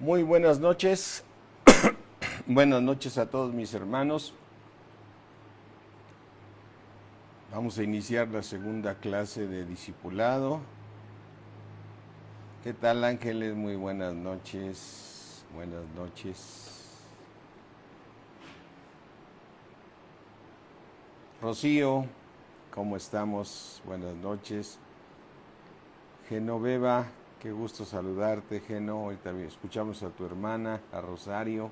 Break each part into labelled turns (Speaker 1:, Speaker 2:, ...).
Speaker 1: Muy buenas noches, buenas noches a todos mis hermanos. Vamos a iniciar la segunda clase de discipulado. ¿Qué tal, Ángeles? Muy buenas noches, buenas noches. Rocío, ¿cómo estamos? Buenas noches. Genoveva, qué gusto saludarte, Geno. Hoy también escuchamos a tu hermana, a Rosario.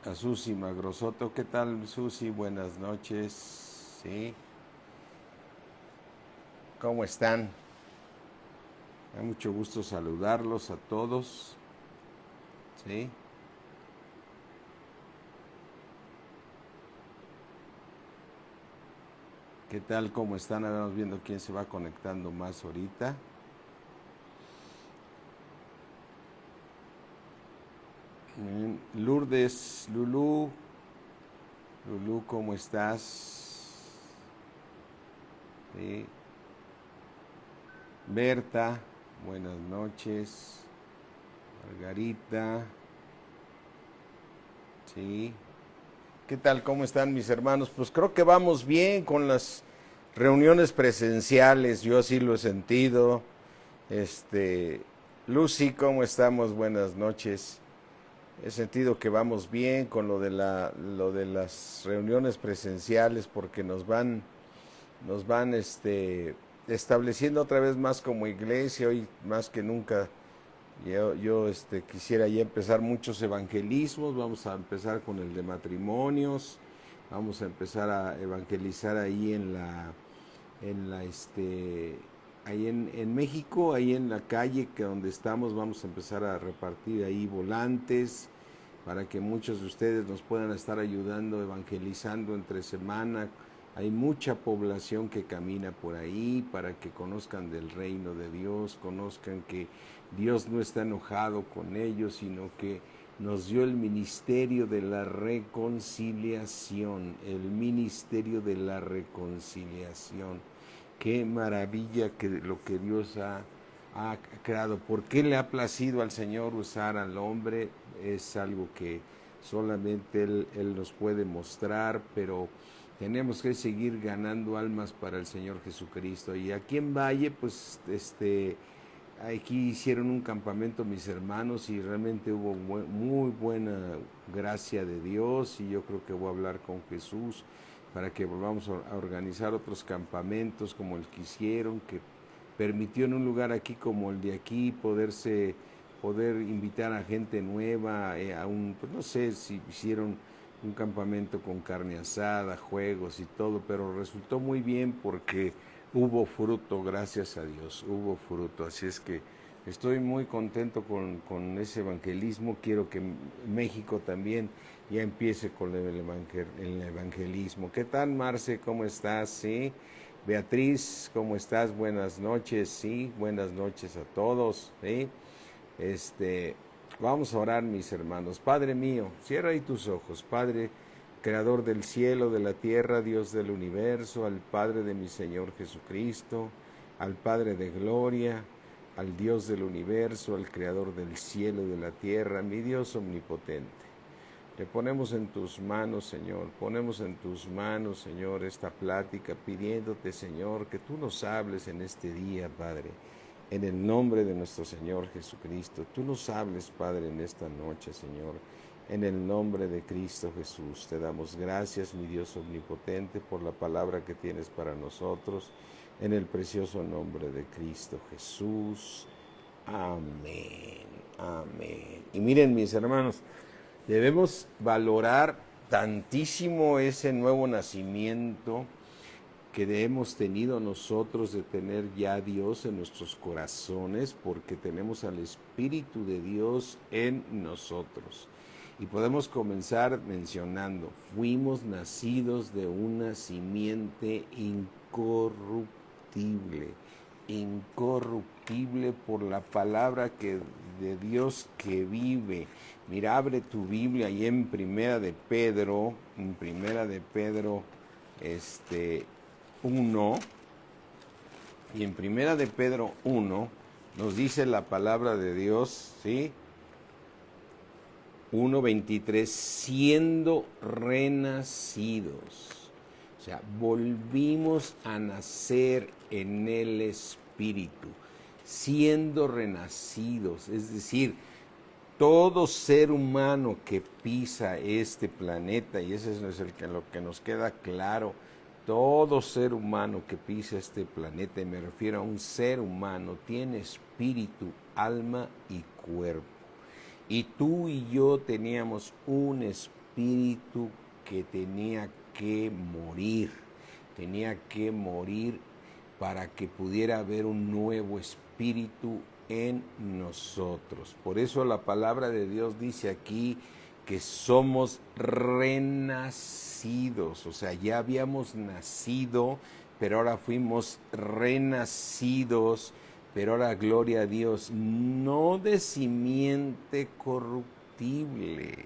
Speaker 1: A Susi Magrosoto, ¿qué tal, Susi? Buenas noches. ¿Sí? ¿Cómo están? Me da mucho gusto saludarlos a todos. ¿Sí? ¿Qué tal? ¿Cómo están? Ahora vamos viendo quién se va conectando más ahorita. Lourdes, Lulú. Lulú, ¿cómo estás? ¿Sí? Berta, buenas noches. Margarita. ¿Sí? ¿Qué tal? ¿Cómo están mis hermanos? Pues creo que vamos bien con las reuniones presenciales, yo así lo he sentido. Lucy, ¿cómo estamos? Buenas noches. He sentido que vamos bien con lo de las reuniones presenciales porque nos van estableciendo otra vez más como iglesia, hoy más que nunca. Yo quisiera ya empezar muchos evangelismos. Vamos a empezar con el de matrimonios, vamos a empezar a evangelizar ahí ahí en México, ahí en la calle que donde estamos, vamos a empezar a repartir ahí volantes para que muchos de ustedes nos puedan estar ayudando, evangelizando entre semana. Hay mucha población que camina por ahí para que conozcan del reino de Dios, conozcan que Dios no está enojado con ellos, sino que nos dio el ministerio de la reconciliación, el ministerio de la reconciliación. Qué maravilla que lo que Dios ha creado. ¿Por qué le ha placido al Señor usar al hombre? Es algo que solamente Él nos puede mostrar, pero tenemos que seguir ganando almas para el Señor Jesucristo. Y aquí en Valle, pues, aquí hicieron un campamento mis hermanos y realmente hubo muy buena gracia de Dios, y yo creo que voy a hablar con Jesús para que volvamos a organizar otros campamentos como el que hicieron, que permitió en un lugar aquí como el de aquí poder invitar a gente nueva, pues no sé si hicieron un campamento con carne asada, juegos y todo, pero resultó muy bien porque hubo fruto, gracias a Dios, hubo fruto. Así es que estoy muy contento con ese evangelismo. Quiero que México también ya empiece con el evangelismo. ¿Qué tal, Marce? ¿Cómo estás? ¿Sí? Beatriz, ¿cómo estás? Buenas noches, sí, buenas noches a todos, ¿sí? Vamos a orar, mis hermanos. Padre mío, cierra ahí tus ojos. Padre, creador del cielo, de la tierra, Dios del universo, al Padre de mi Señor Jesucristo, al Padre de gloria, al Dios del universo, al creador del cielo y de la tierra, mi Dios omnipotente. Le ponemos en tus manos, Señor, ponemos en tus manos, Señor, esta plática, pidiéndote, Señor, que tú nos hables en este día, Padre, en el nombre de nuestro Señor Jesucristo. Tú nos hables, Padre, en esta noche, Señor, en el nombre de Cristo Jesús. Te damos gracias, mi Dios omnipotente, por la palabra que tienes para nosotros, en el precioso nombre de Cristo Jesús. Amén, amén. Y miren, mis hermanos, debemos valorar tantísimo ese nuevo nacimiento que hemos tenido nosotros, de tener ya a Dios en nuestros corazones, porque tenemos al Espíritu de Dios en nosotros. Y podemos comenzar mencionando: fuimos nacidos de una simiente incorruptible, incorruptible por la palabra de Dios que vive. Mira, abre tu Biblia ahí en Primera de Pedro, 1, y en Primera de Pedro 1 nos dice la palabra de Dios, ¿sí? 1:23, siendo renacidos. O sea, volvimos a nacer en el Espíritu, siendo renacidos. Es decir, todo ser humano que pisa este planeta, y eso es lo que nos queda claro, todo ser humano que pisa este planeta, y me refiero a un ser humano, tiene espíritu, alma y cuerpo. Y tú y yo teníamos un espíritu que tenía que morir para que pudiera haber un nuevo espíritu en nosotros. Por eso la palabra de Dios dice aquí que somos renacidos, o sea, ya habíamos nacido, pero ahora fuimos renacidos. Pero ahora, gloria a Dios, no de simiente corruptible,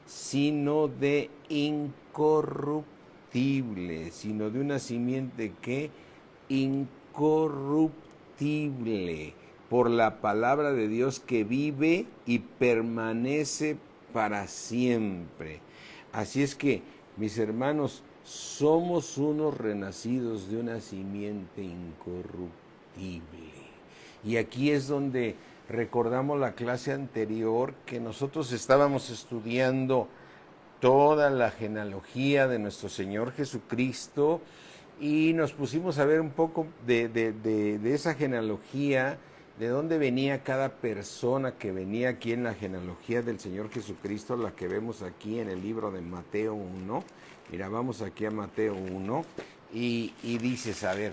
Speaker 1: sino de incorruptible, sino de una simiente que incorruptible, por la palabra de Dios que vive y permanece para siempre. Así es que, mis hermanos, somos unos renacidos de una simiente incorruptible. Y aquí es donde recordamos la clase anterior que nosotros estábamos estudiando toda la genealogía de nuestro Señor Jesucristo y nos pusimos a ver un poco de esa genealogía, de dónde venía cada persona que venía aquí en la genealogía del Señor Jesucristo, la que vemos aquí en el libro de Mateo 1. Mira, vamos aquí a Mateo 1 y dices, a ver,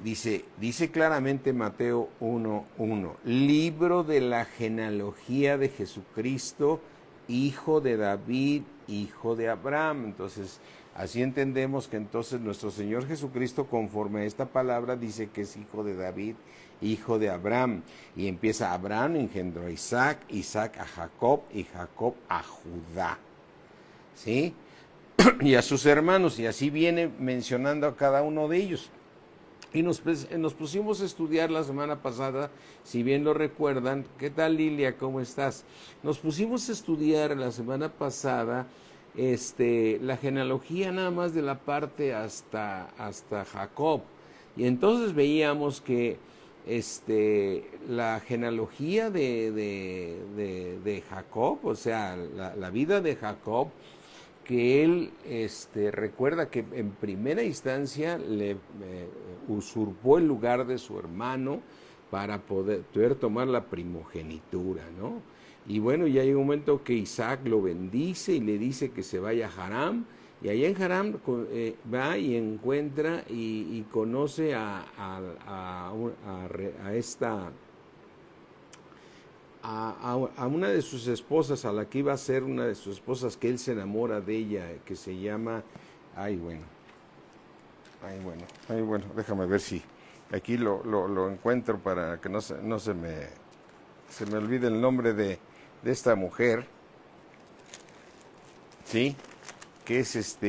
Speaker 1: dice claramente Mateo 1:1, libro de la genealogía de Jesucristo, hijo de David, hijo de Abraham. Entonces, así entendemos que entonces nuestro Señor Jesucristo, conforme a esta palabra, dice que es hijo de David, hijo de Abraham. Y empieza: Abraham engendró a Isaac, Isaac a Jacob y Jacob a Judá. ¿Sí? Y a sus hermanos, y así viene mencionando a cada uno de ellos. Y nos pusimos a estudiar la semana pasada, si bien lo recuerdan. ¿Qué tal, Lilia? ¿Cómo estás? Nos pusimos a estudiar la semana pasada la genealogía nada más de la parte hasta Jacob. Y entonces veíamos que la genealogía de Jacob, o sea, la vida de Jacob, que él recuerda que en primera instancia le usurpó el lugar de su hermano para poder tomar la primogenitura, ¿no? Y bueno, ya llega un momento que Isaac lo bendice y le dice que se vaya a Harán, y allá en Harán va y encuentra y conoce a una de sus esposas, a la que iba a ser una de sus esposas, que él se enamora de ella, que se llama, déjame ver si aquí lo encuentro para que no se me olvide el nombre de esta mujer, ¿sí? Que es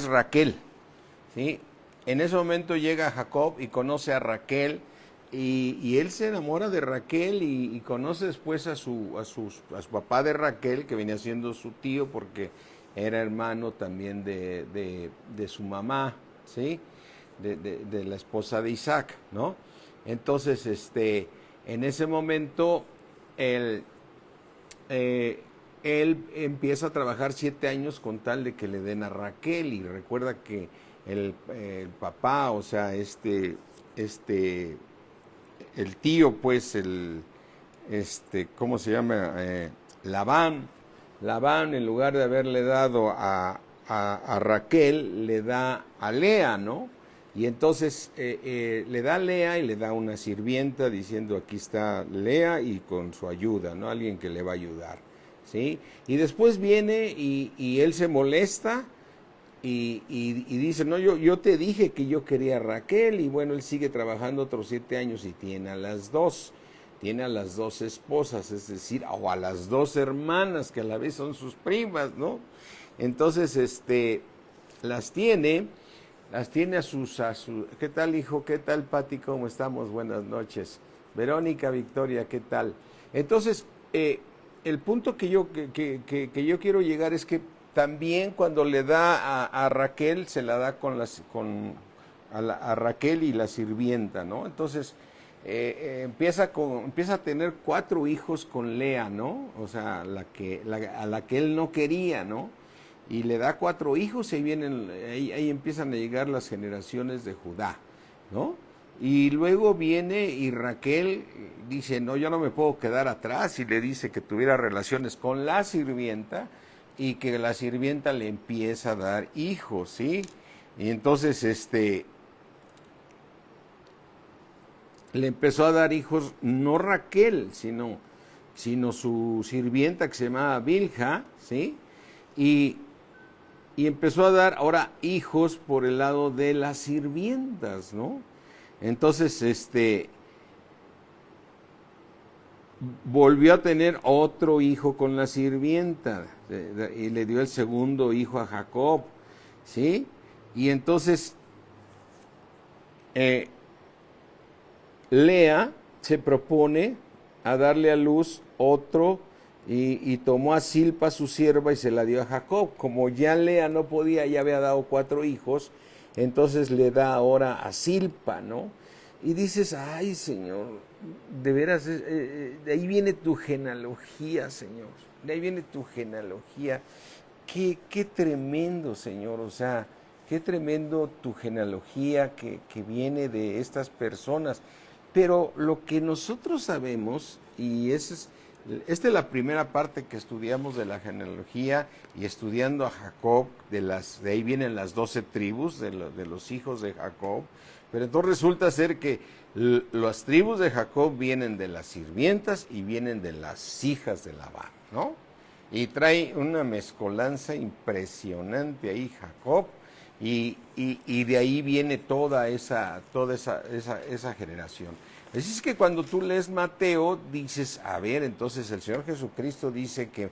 Speaker 1: Raquel, ¿sí? En ese momento llega Jacob y conoce a Raquel, y él se enamora de Raquel y conoce después a su papá de Raquel, que venía siendo su tío porque era hermano también de su mamá, ¿sí? De la esposa de Isaac, ¿no? Entonces, en ese momento, él empieza a trabajar 7 años con tal de que le den a Raquel, y recuerda que el papá, o sea, el tío, pues, ¿cómo se llama? Labán, en lugar de haberle dado a Raquel, le da a Lea, ¿no? Y entonces le da a Lea y le da una sirvienta diciendo: aquí está Lea, y con su ayuda, ¿no? Alguien que le va a ayudar, ¿sí? Y después viene y él se molesta y dice: no, yo te dije que yo quería a Raquel. Y bueno, él sigue trabajando otros 7 años y tiene a las dos esposas, es decir, o a las 2 hermanas, que a la vez son sus primas, ¿no? Entonces, las tiene a su... ¿Qué tal, hijo? ¿Qué tal, Pati? ¿Cómo estamos? Buenas noches. Verónica, Victoria, ¿qué tal? Entonces, el punto que yo quiero llegar es que también cuando le da a Raquel, se la da a Raquel y la sirvienta, ¿no? Entonces, empieza a tener 4 hijos con Lea, ¿no? O sea, a la que él no quería, ¿no? Y le da 4 hijos y ahí empiezan a llegar las generaciones de Judá, ¿no? Y luego viene y Raquel dice, no, yo no me puedo quedar atrás, y le dice que tuviera relaciones con la sirvienta y que la sirvienta le empieza a dar hijos, ¿sí? Y entonces le empezó a dar hijos, no Raquel, sino su sirvienta que se llamaba Bilha, ¿sí? Y empezó a dar ahora hijos por el lado de las sirvientas, ¿no? Entonces, volvió a tener otro hijo con la sirvienta y le dio el segundo hijo a Jacob, ¿sí? Y entonces Lea se propone a darle a luz otro y tomó a Silpa su sierva y se la dio a Jacob. Como ya Lea no podía, ya había dado 4 hijos, entonces le da ahora a Silpa, ¿no? Y dices, ay, Señor, de veras, de ahí viene tu genealogía, Señor, de ahí viene tu genealogía. Qué tremendo, Señor, o sea, qué tremendo tu genealogía que viene de estas personas. Pero lo que nosotros sabemos, y esta es la primera parte que estudiamos de la genealogía, y estudiando a Jacob, de ahí vienen las 12 tribus de los hijos de Jacob, pero entonces resulta ser que las tribus de Jacob vienen de las sirvientas y vienen de las hijas de Labán, ¿no? Y trae una mezcolanza impresionante ahí Jacob, y de ahí viene toda esa generación. Así es que cuando tú lees Mateo, dices, a ver, entonces el Señor Jesucristo dice que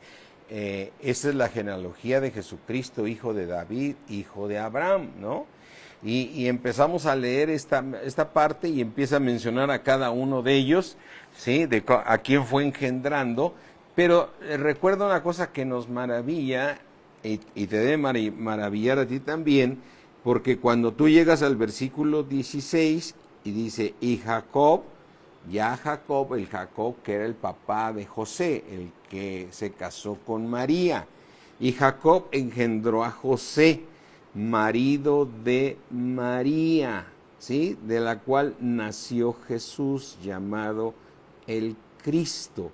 Speaker 1: esa es la genealogía de Jesucristo, hijo de David, hijo de Abraham, ¿no? Y empezamos a leer esta parte y empieza a mencionar a cada uno de ellos, ¿sí? A quién fue engendrando. Pero recuerda una cosa que nos maravilla, y te debe maravillar a ti también, porque cuando tú llegas al versículo 16 y dice, y Jacob, el Jacob que era el papá de José, el que se casó con María, y Jacob engendró a José, marido de María, ¿sí? De la cual nació Jesús, llamado el Cristo.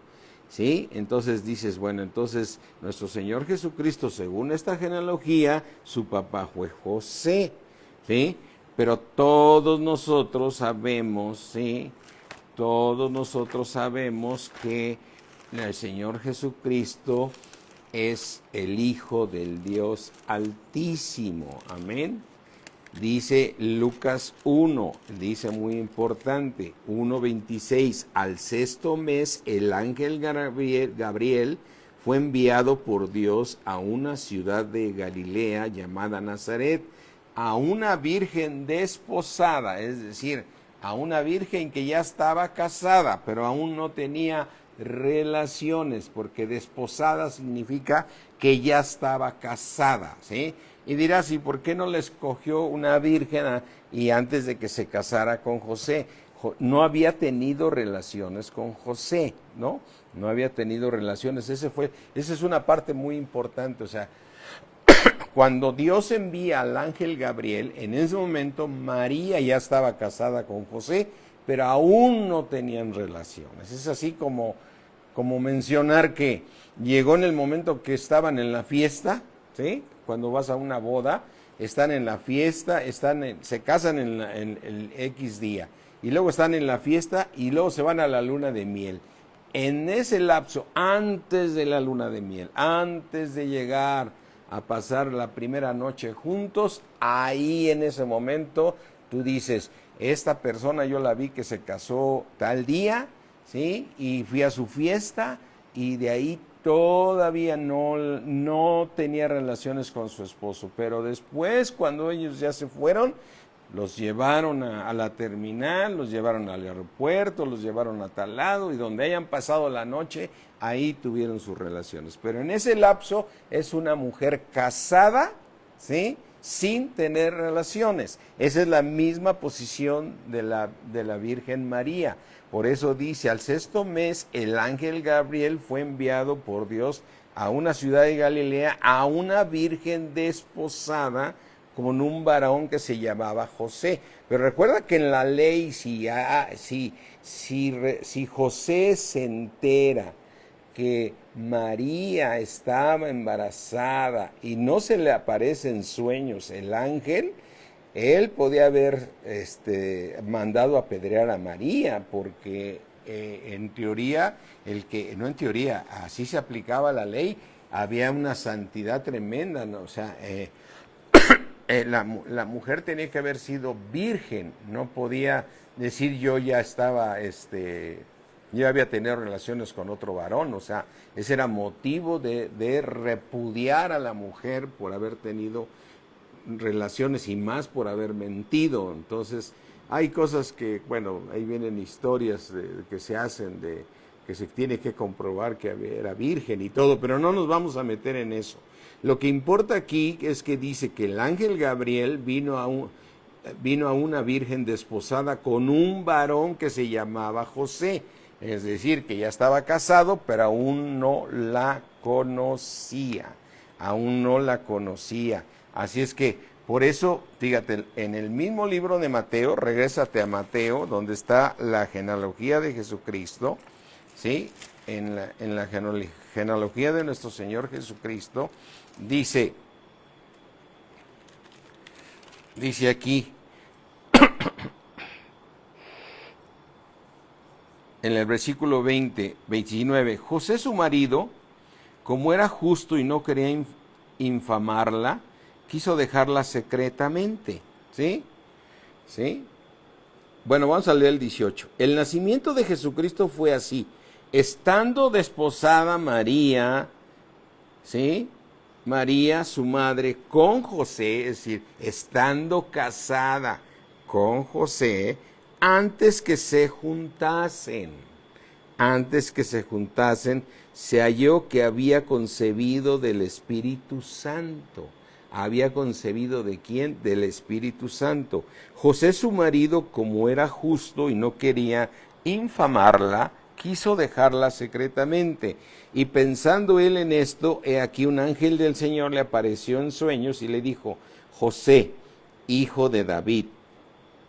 Speaker 1: ¿Sí? Entonces dices, bueno, entonces nuestro Señor Jesucristo, según esta genealogía, su papá fue José, ¿sí? Pero todos nosotros sabemos, ¿sí? Todos nosotros sabemos que el Señor Jesucristo es el Hijo del Dios Altísimo, amén. Dice Lucas 1, dice muy importante, 1:26, al 6º mes el ángel Gabriel fue enviado por Dios a una ciudad de Galilea llamada Nazaret, a una virgen desposada, es decir, a una virgen que ya estaba casada, pero aún no tenía relaciones, porque desposada significa que ya estaba casada, ¿sí? Y dirás, ¿y por qué no le escogió una virgen y antes de que se casara con José? No había tenido relaciones con José, ¿no? No había tenido relaciones. Esa es una parte muy importante. O sea, cuando Dios envía al ángel Gabriel, en ese momento María ya estaba casada con José, pero aún no tenían relaciones. Es así como mencionar que llegó en el momento que estaban en la fiesta, ¿sí? Cuando vas a una boda, están en la fiesta, se casan en el X día, y luego están en la fiesta, y luego se van a la luna de miel. En ese lapso, antes de la luna de miel, antes de llegar a pasar la primera noche juntos, ahí en ese momento tú dices, esta persona yo la vi que se casó tal día, ¿sí? Y fui a su fiesta, y de ahí todavía no tenía relaciones con su esposo, pero después, cuando ellos ya se fueron, los llevaron a la terminal, los llevaron al aeropuerto, los llevaron a tal lado, y donde hayan pasado la noche, ahí tuvieron sus relaciones. Pero en ese lapso es una mujer casada, ¿sí?, sin tener relaciones. Esa es la misma posición de la Virgen María. Por eso dice, al 6º mes, el ángel Gabriel fue enviado por Dios a una ciudad de Galilea, a una virgen desposada con un varón que se llamaba José. Pero recuerda que en la ley, si José se entera que María estaba embarazada y no se le aparece en sueños el ángel, él podía haber mandado apedrear a María, porque en teoría, no en teoría, así se aplicaba la ley, había una santidad tremenda, ¿no? O sea, la mujer tenía que haber sido virgen, no podía decir yo ya estaba, yo había tenido relaciones con otro varón. O sea, ese era motivo de repudiar a la mujer por haber tenido relaciones, y más por haber mentido. Entonces, hay cosas que, bueno, ahí vienen historias que se hacen, de que se tiene que comprobar que era virgen y todo, pero no nos vamos a meter en eso. Lo que importa aquí es que dice que el ángel Gabriel vino a una virgen desposada con un varón que se llamaba José. Es decir, que ya estaba casado, pero aún no la conocía. Así es que, por eso, fíjate, en el mismo libro de Mateo, regrésate a Mateo, donde está la genealogía de Jesucristo, ¿sí? En la genealogía de nuestro Señor Jesucristo, dice aquí, en el versículo 29, José su marido, como era justo y no quería infamarla, quiso dejarla secretamente, ¿sí? ¿Sí? Bueno, vamos a leer el 18. El nacimiento de Jesucristo fue así: estando desposada María, ¿sí?, María, su madre, con José, es decir, estando casada con José, antes que se juntasen, se halló que había concebido del Espíritu Santo. ¿Había concebido de quién? Del Espíritu Santo. José, su marido, como era justo y no quería infamarla, quiso dejarla secretamente. Y pensando él en esto, he aquí un ángel del Señor le apareció en sueños y le dijo: José, hijo de David.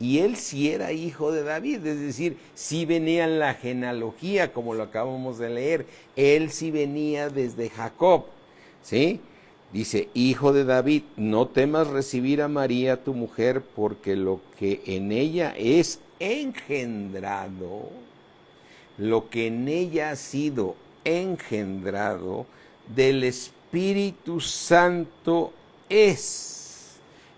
Speaker 1: Y él sí era hijo de David, es decir, sí venía en la genealogía, como lo acabamos de leer. Él sí venía desde Jacob, ¿sí? Dice: hijo de David, no temas recibir a María tu mujer, porque lo que en ella es engendrado, lo que en ella ha sido engendrado del Espíritu Santo es.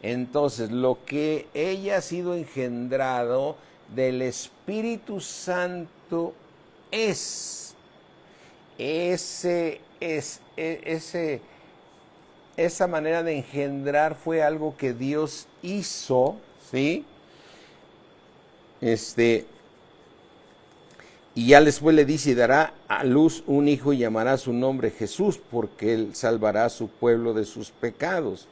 Speaker 1: Entonces, lo que ella ha sido engendrado del Espíritu Santo es. Esa manera de engendrar fue algo que Dios hizo, ¿sí? Y ya después le dice: y dará a luz un hijo y llamará su nombre Jesús, porque él salvará a su pueblo de sus pecados.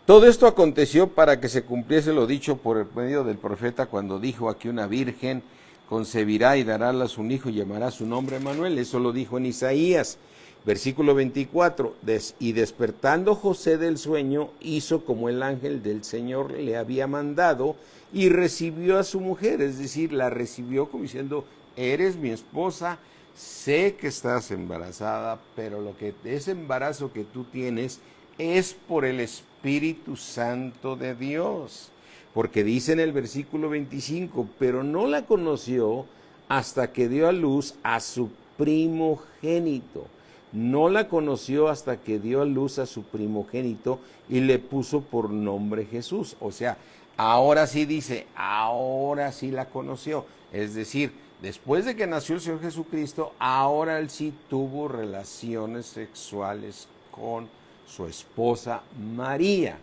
Speaker 1: Todo esto aconteció para que se cumpliese lo dicho por el medio del profeta, cuando dijo: aquí una virgen concebirá y dará a luz un hijo y llamará su nombre Emmanuel. Eso lo dijo en Isaías. Versículo 24, y despertando José del sueño, hizo como el ángel del Señor le había mandado, y recibió a su mujer, es decir, la recibió como diciendo: eres mi esposa, sé que estás embarazada, pero ese embarazo que tú tienes es por el Espíritu Santo de Dios. Porque dice en el versículo 25, pero no la conoció hasta que dio a luz a su primogénito. No la conoció hasta que dio a luz a su primogénito y le puso por nombre Jesús. O sea, ahora sí dice, ahora sí la conoció. Es decir, después de que nació el Señor Jesucristo, ahora él sí tuvo relaciones sexuales con su esposa María,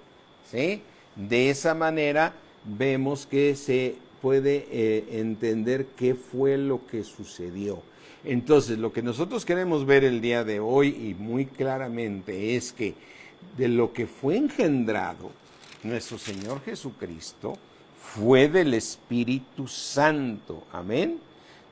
Speaker 1: ¿sí? De esa manera vemos que se puede entender qué fue lo que sucedió. Entonces, lo que nosotros queremos ver el día de hoy y muy claramente es que de lo que fue engendrado nuestro Señor Jesucristo fue del Espíritu Santo. Amén.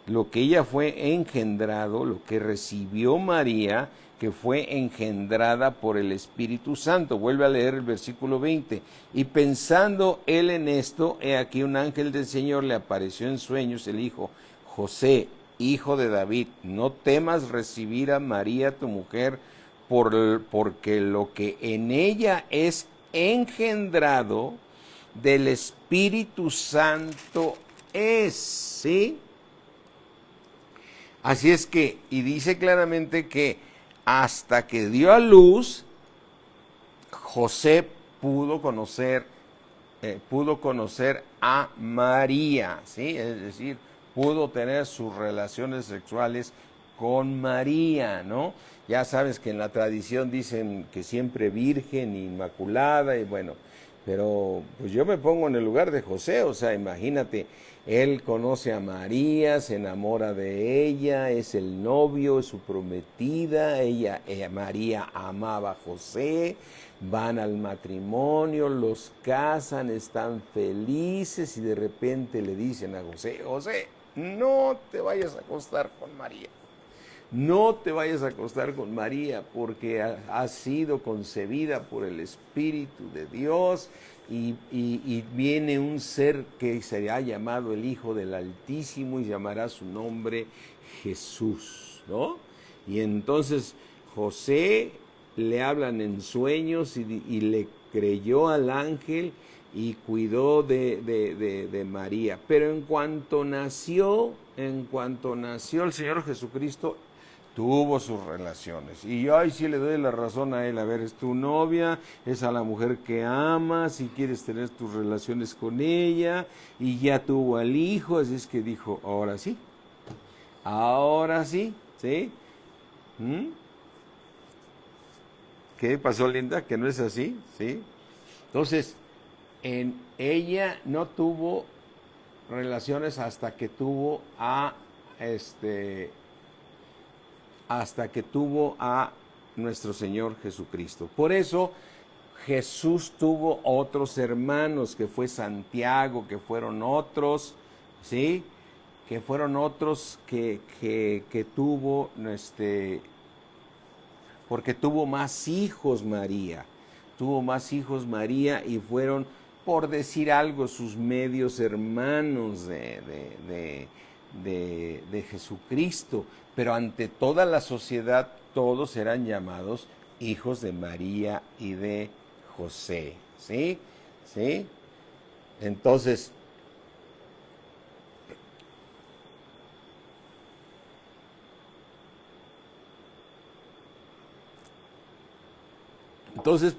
Speaker 1: Lo que ella fue engendrado, lo que recibió María, que fue engendrada por el Espíritu Santo. Vuelve a leer el versículo 20. Y pensando él en esto, he aquí un ángel del Señor le apareció en sueños, el hijo José, hijo de David, no temas recibir a María tu mujer, porque lo que en ella es engendrado del Espíritu Santo es, ¿sí? Así es que, y dice claramente que hasta que dio a luz, José pudo conocer a María, ¿sí? Es decir, pudo tener sus relaciones sexuales con María, ¿no? Ya sabes que en la tradición dicen que siempre virgen, inmaculada, y bueno, pero pues yo me pongo en el lugar de José, o sea, imagínate, él conoce a María, se enamora de ella, es el novio, es su prometida, María amaba a José, van al matrimonio, los casan, están felices y de repente le dicen a José, José, no te vayas a acostar con María. No te vayas a acostar con María porque ha sido concebida por el Espíritu de Dios y viene un ser que será llamado el Hijo del Altísimo y llamará su nombre Jesús, ¿no? Y entonces José le hablan en sueños y le creyó al ángel y cuidó de María. Pero en cuanto nació el Señor Jesucristo, tuvo sus relaciones. Y yo ahí sí le doy la razón a él. A ver, es tu novia, es a la mujer que amas y quieres tener tus relaciones con ella. Y ya tuvo al hijo, así es que dijo, ahora sí. Ahora sí, ¿sí? ¿Mm? ¿Qué pasó, Linda? ¿Que no es así? ¿Sí? Entonces, ella no tuvo relaciones hasta que tuvo a nuestro Señor Jesucristo. Por eso Jesús tuvo otros hermanos, que fue Santiago, que fueron otros, ¿sí? Que fueron otros que tuvo, porque tuvo más hijos María. Tuvo más hijos María y fueron, por decir algo, sus medios hermanos de Jesucristo. Pero ante toda la sociedad, todos serán llamados hijos de María y de José. ¿Sí? ¿Sí? Entonces,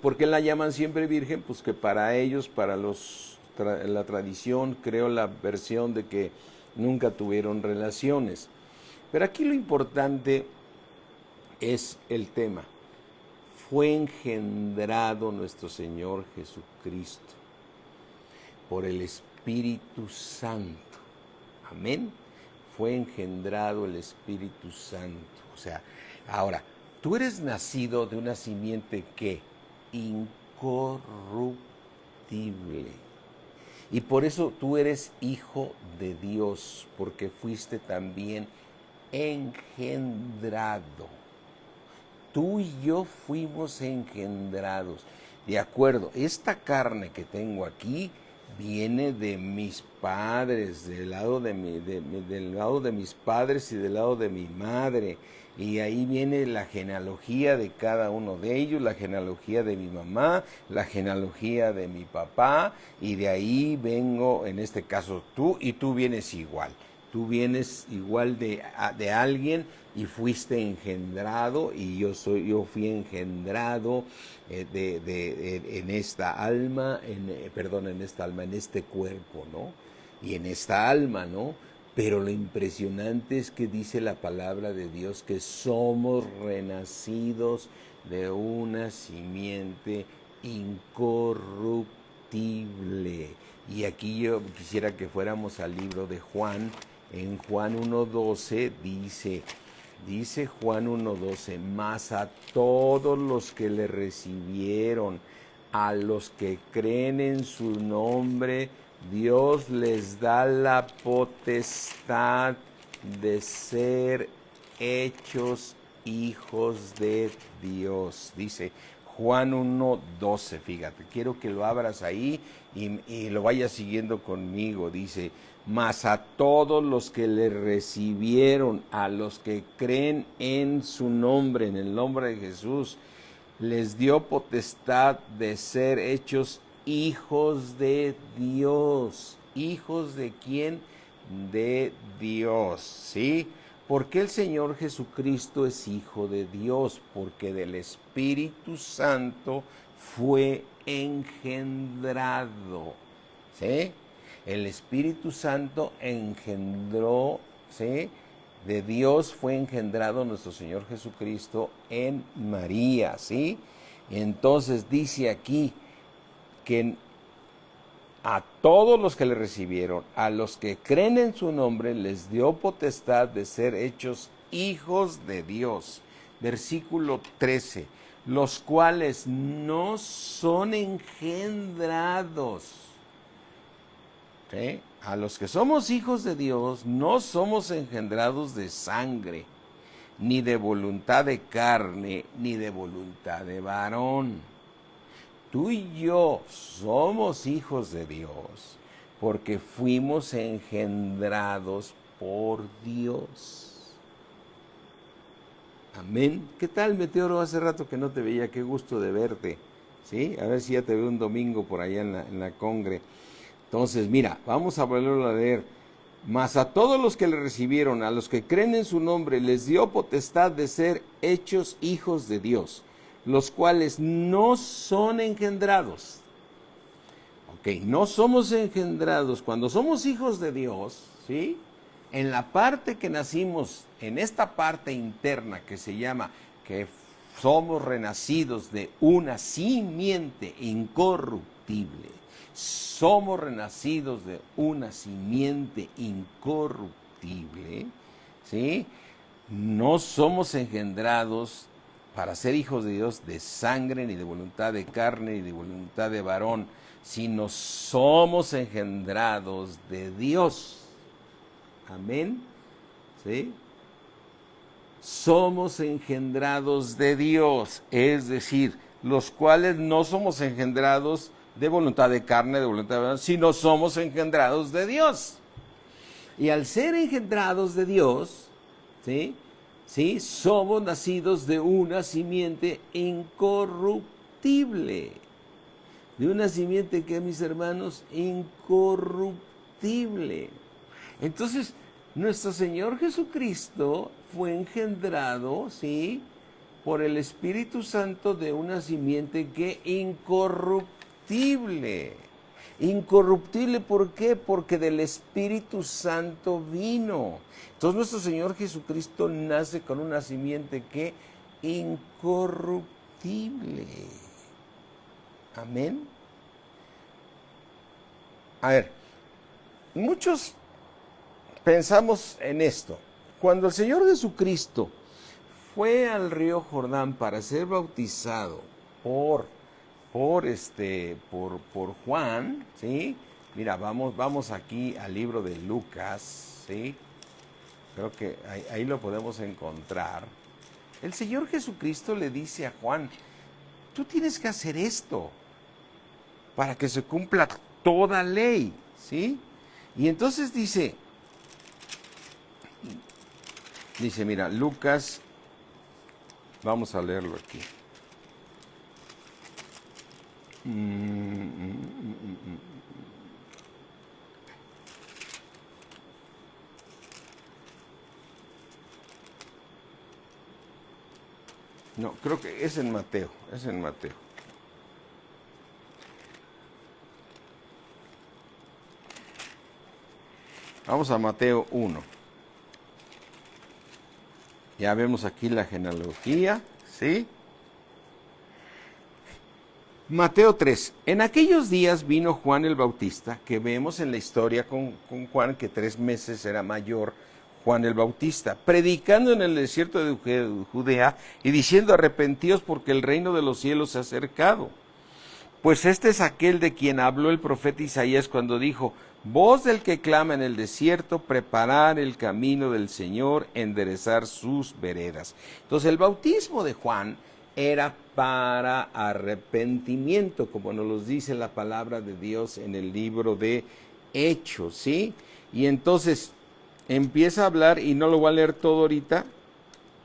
Speaker 1: ¿por qué la llaman siempre virgen? Pues que para ellos, la tradición, creo la versión de que nunca tuvieron relaciones. Pero aquí lo importante es el tema. Fue engendrado nuestro Señor Jesucristo por el Espíritu Santo. Amén. Fue engendrado el Espíritu Santo. O sea, ahora, tú eres nacido de una simiente que incorruptible. Y por eso tú eres hijo de Dios, porque fuiste también engendrado. Tú y yo fuimos engendrados. De acuerdo, esta carne que tengo aquí viene de mis padres, del lado de mis padres y del lado de mi madre. Y ahí viene la genealogía de cada uno de ellos, la genealogía de mi mamá, la genealogía de mi papá, y de ahí vengo, en este caso tú, y tú vienes igual. Tú vienes igual de alguien y fuiste engendrado, y yo fui engendrado en esta alma, en este cuerpo, ¿no? Y en esta alma, ¿no? Pero lo impresionante es que dice la palabra de Dios que somos renacidos de una simiente incorruptible. Y aquí yo quisiera que fuéramos al libro de Juan. En Juan 1:12 dice Juan 1:12, mas a todos los que le recibieron, a los que creen en su nombre, Dios les da la potestad de ser hechos hijos de Dios. Dice Juan 1:12, fíjate, quiero que lo abras ahí y lo vayas siguiendo conmigo. Dice, mas a todos los que le recibieron, a los que creen en su nombre, en el nombre de Jesús, les dio potestad de ser hechos hijos de Dios. ¿Hijos de quién? De Dios, ¿sí? ¿Por qué el Señor Jesucristo es hijo de Dios? Porque del Espíritu Santo fue engendrado, ¿sí? El Espíritu Santo engendró, ¿sí? De Dios fue engendrado nuestro Señor Jesucristo en María, ¿sí? Entonces dice aquí que a todos los que le recibieron, a los que creen en su nombre, les dio potestad de ser hechos hijos de Dios. Versículo 13, los cuales no son engendrados. ¿Sí? A los que somos hijos de Dios, no somos engendrados de sangre, ni de voluntad de carne, ni de voluntad de varón. Tú y yo somos hijos de Dios porque fuimos engendrados por Dios. Amén. ¿Qué tal, Meteoro? Hace rato que no te veía, qué gusto de verte. ¿Sí? A ver si ya te veo un domingo por allá en la congre. Entonces, mira, vamos a volverlo a leer. Mas a todos los que le recibieron, a los que creen en su nombre, les dio potestad de ser hechos hijos de Dios, los cuales no son engendrados. Ok, no somos engendrados. Cuando somos hijos de Dios, ¿sí? En la parte que nacimos, en esta parte interna que se llama, que somos renacidos de una simiente incorruptible. Somos renacidos de una simiente incorruptible, ¿sí? No somos engendrados para ser hijos de Dios de sangre, ni de voluntad de carne, ni de voluntad de varón, sino somos engendrados de Dios. Amén. ¿Sí? Somos engendrados de Dios, es decir, los cuales no somos engendrados de voluntad de carne, de voluntad de varón, sino somos engendrados de Dios. Y al ser engendrados de Dios, ¿sí? ¿Sí? Somos nacidos de una simiente incorruptible. De una simiente que, mis hermanos, incorruptible. Entonces, nuestro Señor Jesucristo fue engendrado, ¿sí? Por el Espíritu Santo de una simiente que incorruptible. Incorruptible, ¿por qué? Porque del Espíritu Santo vino. Entonces nuestro Señor Jesucristo nace con una simiente que incorruptible. Amén. A ver, muchos pensamos en esto. Cuando el Señor Jesucristo fue al río Jordán para ser bautizado por Juan, ¿sí? Mira, vamos aquí al libro de Lucas, ¿sí? Creo que ahí lo podemos encontrar. El Señor Jesucristo le dice a Juan, tú tienes que hacer esto para que se cumpla toda ley, ¿sí? Y entonces dice, mira, Lucas, vamos a leerlo aquí. No, creo que es en Mateo, Vamos a Mateo 1. Ya vemos aquí la genealogía, ¿sí? Mateo 3. En aquellos días vino Juan el Bautista, que vemos en la historia con Juan, que 3 meses era mayor Juan el Bautista, predicando en el desierto de Judea y diciendo: arrepentíos porque el reino de los cielos se ha acercado. Pues este es aquel de quien habló el profeta Isaías cuando dijo: voz del que clama en el desierto, preparar el camino del Señor, enderezar sus veredas. Entonces el bautismo de Juan era para arrepentimiento, como nos lo dice la palabra de Dios en el libro de Hechos, ¿sí? Y entonces empieza a hablar, y no lo voy a leer todo ahorita.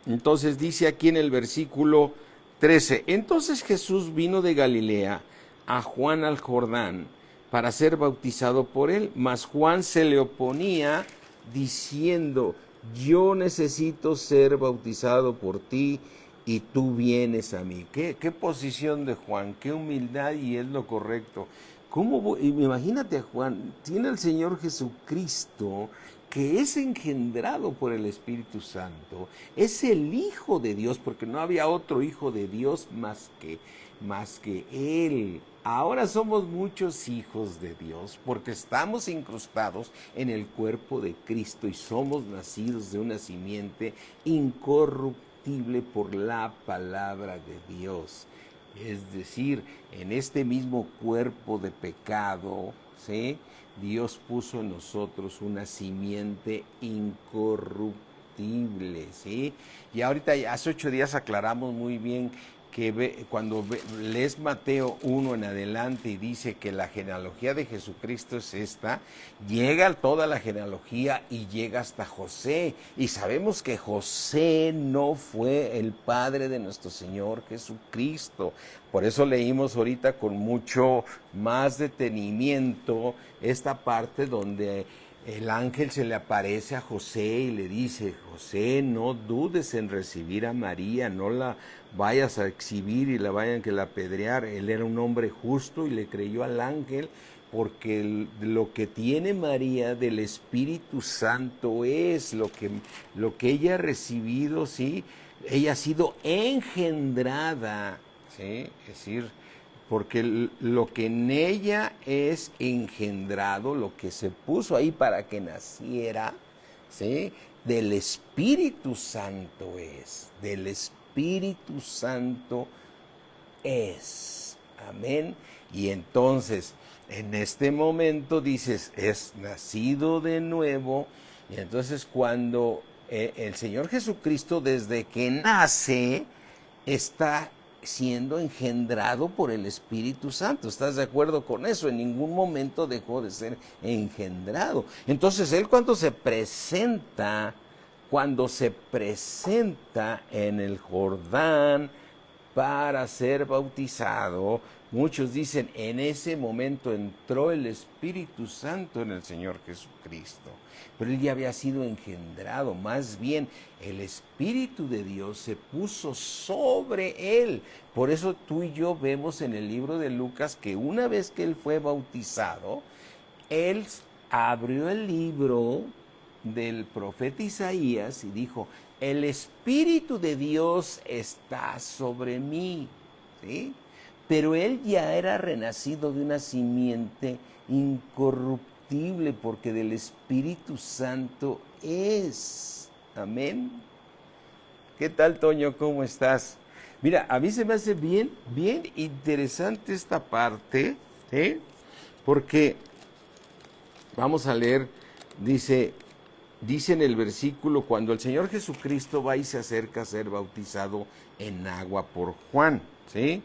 Speaker 1: Entonces dice aquí en el versículo 13: entonces Jesús vino de Galilea a Juan al Jordán para ser bautizado por él, mas Juan se le oponía diciendo: yo necesito ser bautizado por ti y tú vienes a mí. ¿Qué posición de Juan? Qué humildad, y es lo correcto. Imagínate a Juan, tiene al Señor Jesucristo, que es engendrado por el Espíritu Santo, es el Hijo de Dios, porque no había otro Hijo de Dios más que Él. Ahora somos muchos hijos de Dios porque estamos incrustados en el cuerpo de Cristo y somos nacidos de una simiente incorruptible por la palabra de Dios. Es decir, en este mismo cuerpo de pecado, ¿sí?, Dios puso en nosotros una simiente incorruptible, ¿sí? Y ahorita, hace 8 días aclaramos muy bien que cuando lees Mateo 1 en adelante y dice que la genealogía de Jesucristo es esta, llega toda la genealogía y llega hasta José. Y sabemos que José no fue el padre de nuestro Señor Jesucristo. Por eso leímos ahorita con mucho más detenimiento esta parte donde el ángel se le aparece a José y le dice: José, no dudes en recibir a María, no la vayas a exhibir y la vayan que la apedrear. Él era un hombre justo y le creyó al ángel, porque lo que tiene María del Espíritu Santo es lo que ella ha recibido, ¿sí? Ella ha sido engendrada, ¿sí? Es decir, porque lo que en ella es engendrado, lo que se puso ahí para que naciera, ¿sí?, del Espíritu Santo es, del Espíritu Santo es. Amén. Y entonces, en este momento dices, es nacido de nuevo. Y entonces cuando el Señor Jesucristo, desde que nace, está siendo engendrado por el Espíritu Santo. ¿Estás de acuerdo con eso? En ningún momento dejó de ser engendrado. Entonces él cuando se presenta en el Jordán para ser bautizado, muchos dicen, en ese momento entró el Espíritu Santo en el Señor Jesucristo. Pero él ya había sido engendrado, más bien el Espíritu de Dios se puso sobre él. Por eso tú y yo vemos en el libro de Lucas que una vez que él fue bautizado, él abrió el libro del profeta Isaías y dijo: el Espíritu de Dios está sobre mí, ¿sí? Pero él ya era renacido de una simiente incorruptible, porque del Espíritu Santo es. Amén. ¿Qué tal, Toño? ¿Cómo estás? Mira, a mí se me hace bien interesante esta parte, ¿sí? Porque vamos a leer, dice en el versículo, cuando el Señor Jesucristo va y se acerca a ser bautizado en agua por Juan, ¿sí?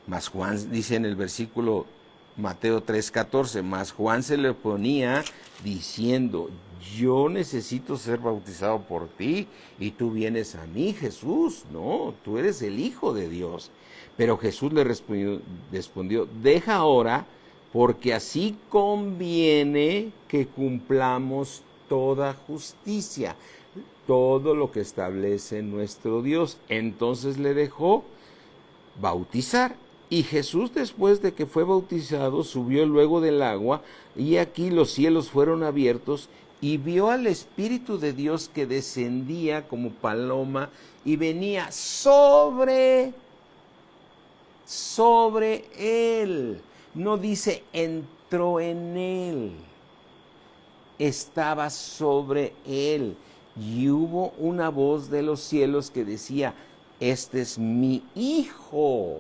Speaker 1: Mas Juan, dice en el versículo Mateo 3:14, mas Juan se le oponía diciendo: yo necesito ser bautizado por ti y tú vienes a mí, Jesús. No, tú eres el Hijo de Dios. Pero Jesús le respondió: deja ahora, porque así conviene que cumplamos toda justicia, todo lo que establece nuestro Dios. Entonces le dejó bautizar. Y Jesús, después de que fue bautizado, subió luego del agua, y aquí los cielos fueron abiertos, y vio al Espíritu de Dios que descendía como paloma y venía sobre él. No dice entró en él, estaba sobre él. Y hubo una voz de los cielos que decía, este es mi hijo.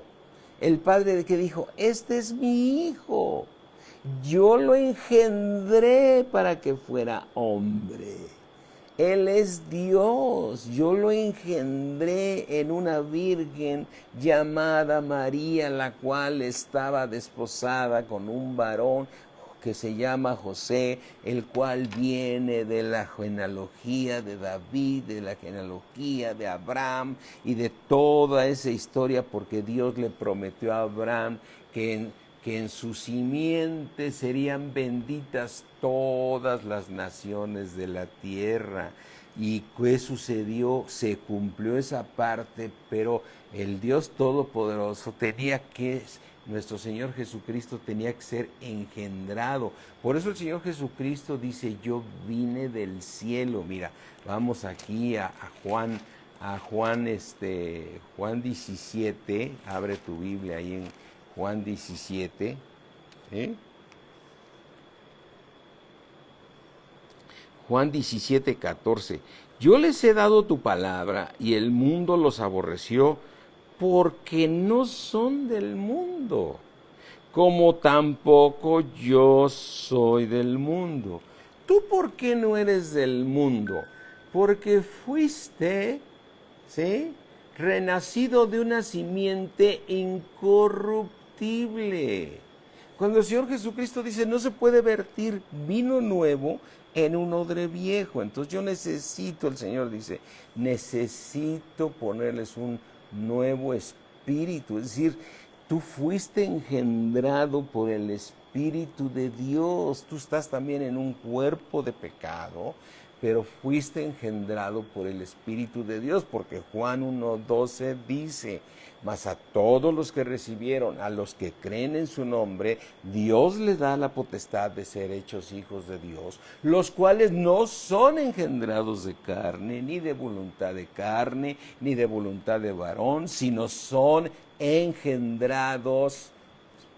Speaker 1: El padre que dijo, este es mi hijo. Yo lo engendré para que fuera hombre. Él es Dios. Yo lo engendré en una virgen llamada María, la cual estaba desposada con un varón que se llama José, el cual viene de la genealogía de David, de la genealogía de Abraham y de toda esa historia, porque Dios le prometió a Abraham que en su simiente serían benditas todas las naciones de la tierra. ¿Y qué sucedió? Se cumplió esa parte, pero el Dios Todopoderoso nuestro Señor Jesucristo tenía que ser engendrado. Por eso el Señor Jesucristo dice, yo vine del cielo. Mira, vamos aquí a Juan 17, abre tu Biblia ahí en Juan 17, Juan 17, 14. Yo les he dado tu palabra y el mundo los aborreció porque no son del mundo, como tampoco yo soy del mundo. ¿Tú por qué no eres del mundo? Porque fuiste, ¿sí?, renacido de una simiente incorruptible. Cuando el Señor Jesucristo dice, no se puede vertir vino nuevo en un odre viejo. Entonces yo necesito, el Señor dice, necesito ponerles un nuevo espíritu. Es decir, tú fuiste engendrado por el Espíritu de Dios. Tú estás también en un cuerpo de pecado, pero fuiste engendrado por el Espíritu de Dios, porque Juan 1:12 dice, mas a todos los que recibieron, a los que creen en su nombre, Dios les da la potestad de ser hechos hijos de Dios, los cuales no son engendrados de carne, ni de voluntad de carne, ni de voluntad de varón, sino son engendrados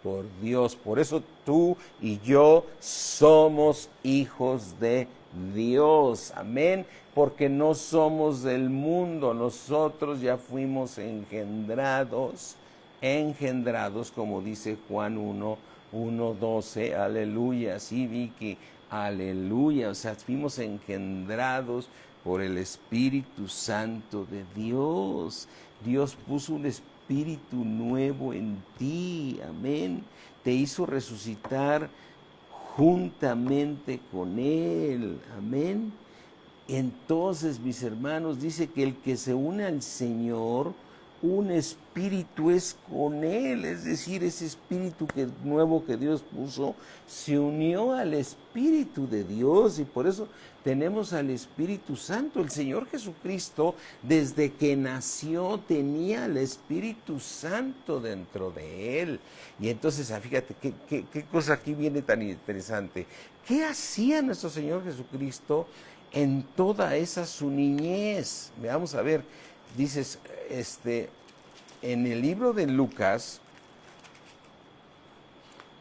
Speaker 1: por Dios. Por eso tú y yo somos hijos de Dios, amén, porque no somos del mundo, nosotros ya fuimos engendrados, como dice Juan 1:12, aleluya, sí, Vicky, aleluya, o sea, fuimos engendrados por el Espíritu Santo de Dios. Dios puso un espíritu nuevo en ti, amén, te hizo resucitar juntamente con Él, amén. Entonces, mis hermanos, dice que el que se une al Señor, un espíritu es con Él, es decir, ese espíritu nuevo que Dios puso, se unió al Espíritu de Dios, y por eso tenemos al Espíritu Santo. El Señor Jesucristo, desde que nació, tenía el Espíritu Santo dentro de Él. Y entonces, fíjate, qué cosa aquí viene tan interesante. ¿Qué hacía nuestro Señor Jesucristo en toda esa su niñez? Vamos a ver, dices, en el libro de Lucas,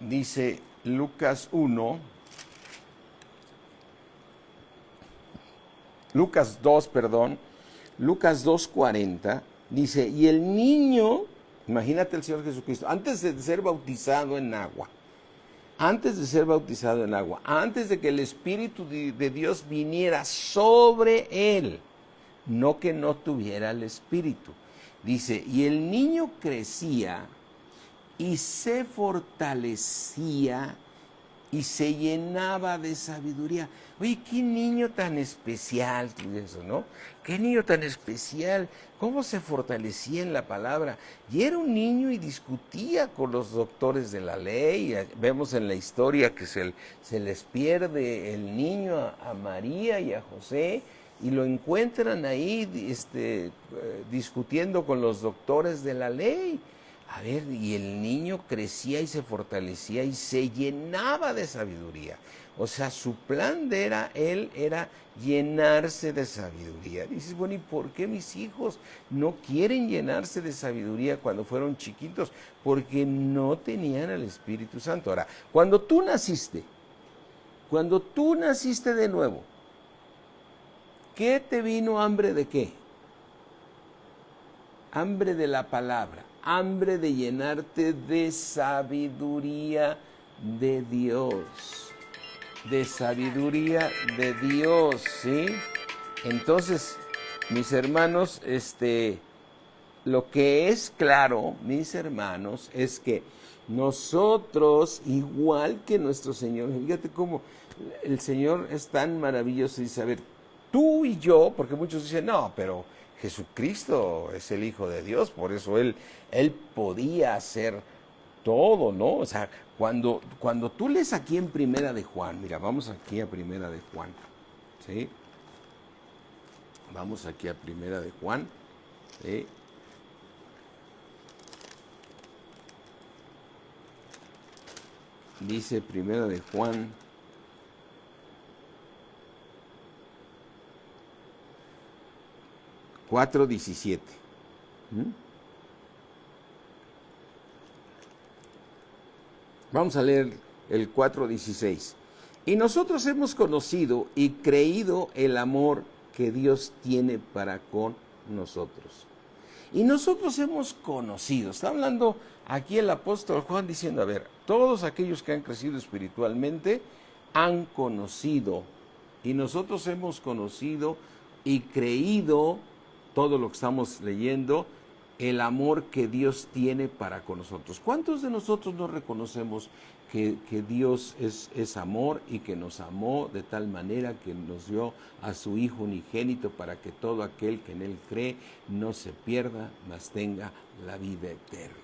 Speaker 1: dice Lucas 2:40, dice, y el niño, imagínate el Señor Jesucristo, antes de ser bautizado en agua, antes de que el Espíritu de Dios viniera sobre él, no que no tuviera el Espíritu. Dice, y el niño crecía y se fortalecía y se llenaba de sabiduría. Oye, qué niño tan especial, eso, ¿no? Qué niño tan especial, cómo se fortalecía en la palabra. Y era un niño y discutía con los doctores de la ley. Vemos en la historia que se les pierde el niño a María y a José, y lo encuentran ahí discutiendo con los doctores de la ley. A ver, y el niño crecía y se fortalecía y se llenaba de sabiduría. O sea, su plan de él era llenarse de sabiduría. Dices, bueno, ¿y por qué mis hijos no quieren llenarse de sabiduría cuando fueron chiquitos? Porque no tenían el Espíritu Santo. Ahora, cuando tú naciste de nuevo, ¿qué te vino hambre de qué? Hambre de la palabra, hambre de llenarte de sabiduría de Dios, de sabiduría de Dios, ¿sí? Entonces, mis hermanos, lo que es claro, mis hermanos, es que nosotros, igual que nuestro Señor, fíjate cómo el Señor es tan maravilloso y dice, a ver, tú y yo, porque muchos dicen, no, pero Jesucristo es el Hijo de Dios, por eso él podía hacer todo, ¿no? O sea, cuando tú lees aquí en Primera de Juan, mira, vamos aquí a Primera de Juan, ¿sí? Vamos aquí a Primera de Juan, ¿sí? Dice Primera de Juan 4:17. Vamos a leer el 4:16. Y nosotros hemos conocido y creído el amor que Dios tiene para con nosotros. Y nosotros hemos conocido, está hablando aquí el apóstol Juan diciendo, a ver, todos aquellos que han crecido espiritualmente han conocido, y nosotros hemos conocido y creído todo lo que estamos leyendo, el amor que Dios tiene para con nosotros. ¿Cuántos de nosotros no reconocemos que Dios es amor y que nos amó de tal manera que nos dio a su Hijo unigénito para que todo aquel que en Él cree no se pierda, mas tenga la vida eterna?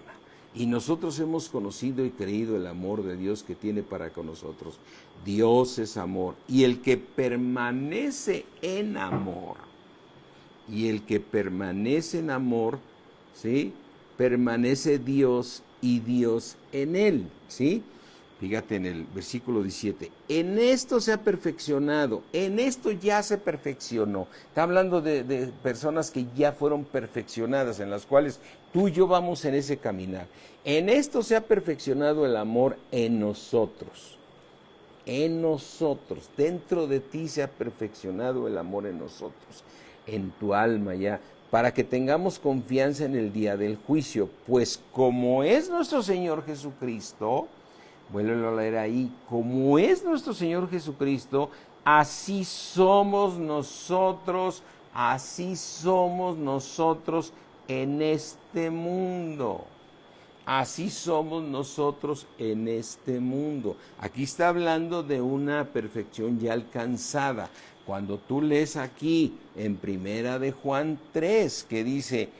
Speaker 1: Y nosotros hemos conocido y creído el amor de Dios que tiene para con nosotros. Dios es amor, y el que permanece en amor, ¿sí? Permanece Dios y Dios en él, ¿sí? Fíjate en el versículo 17, en esto se ha perfeccionado, en esto ya se perfeccionó. Está hablando de personas que ya fueron perfeccionadas, en las cuales tú y yo vamos en ese caminar. En esto se ha perfeccionado el amor en nosotros. En nosotros, dentro de ti se ha perfeccionado el amor en nosotros, en tu alma ya, para que tengamos confianza en el día del juicio, pues como es nuestro Señor Jesucristo, vuélvelo a leer ahí, como es nuestro Señor Jesucristo, así somos nosotros en este mundo. Así somos nosotros en este mundo. Aquí está hablando de una perfección ya alcanzada. Cuando tú lees aquí en Primera de Juan 3, que dice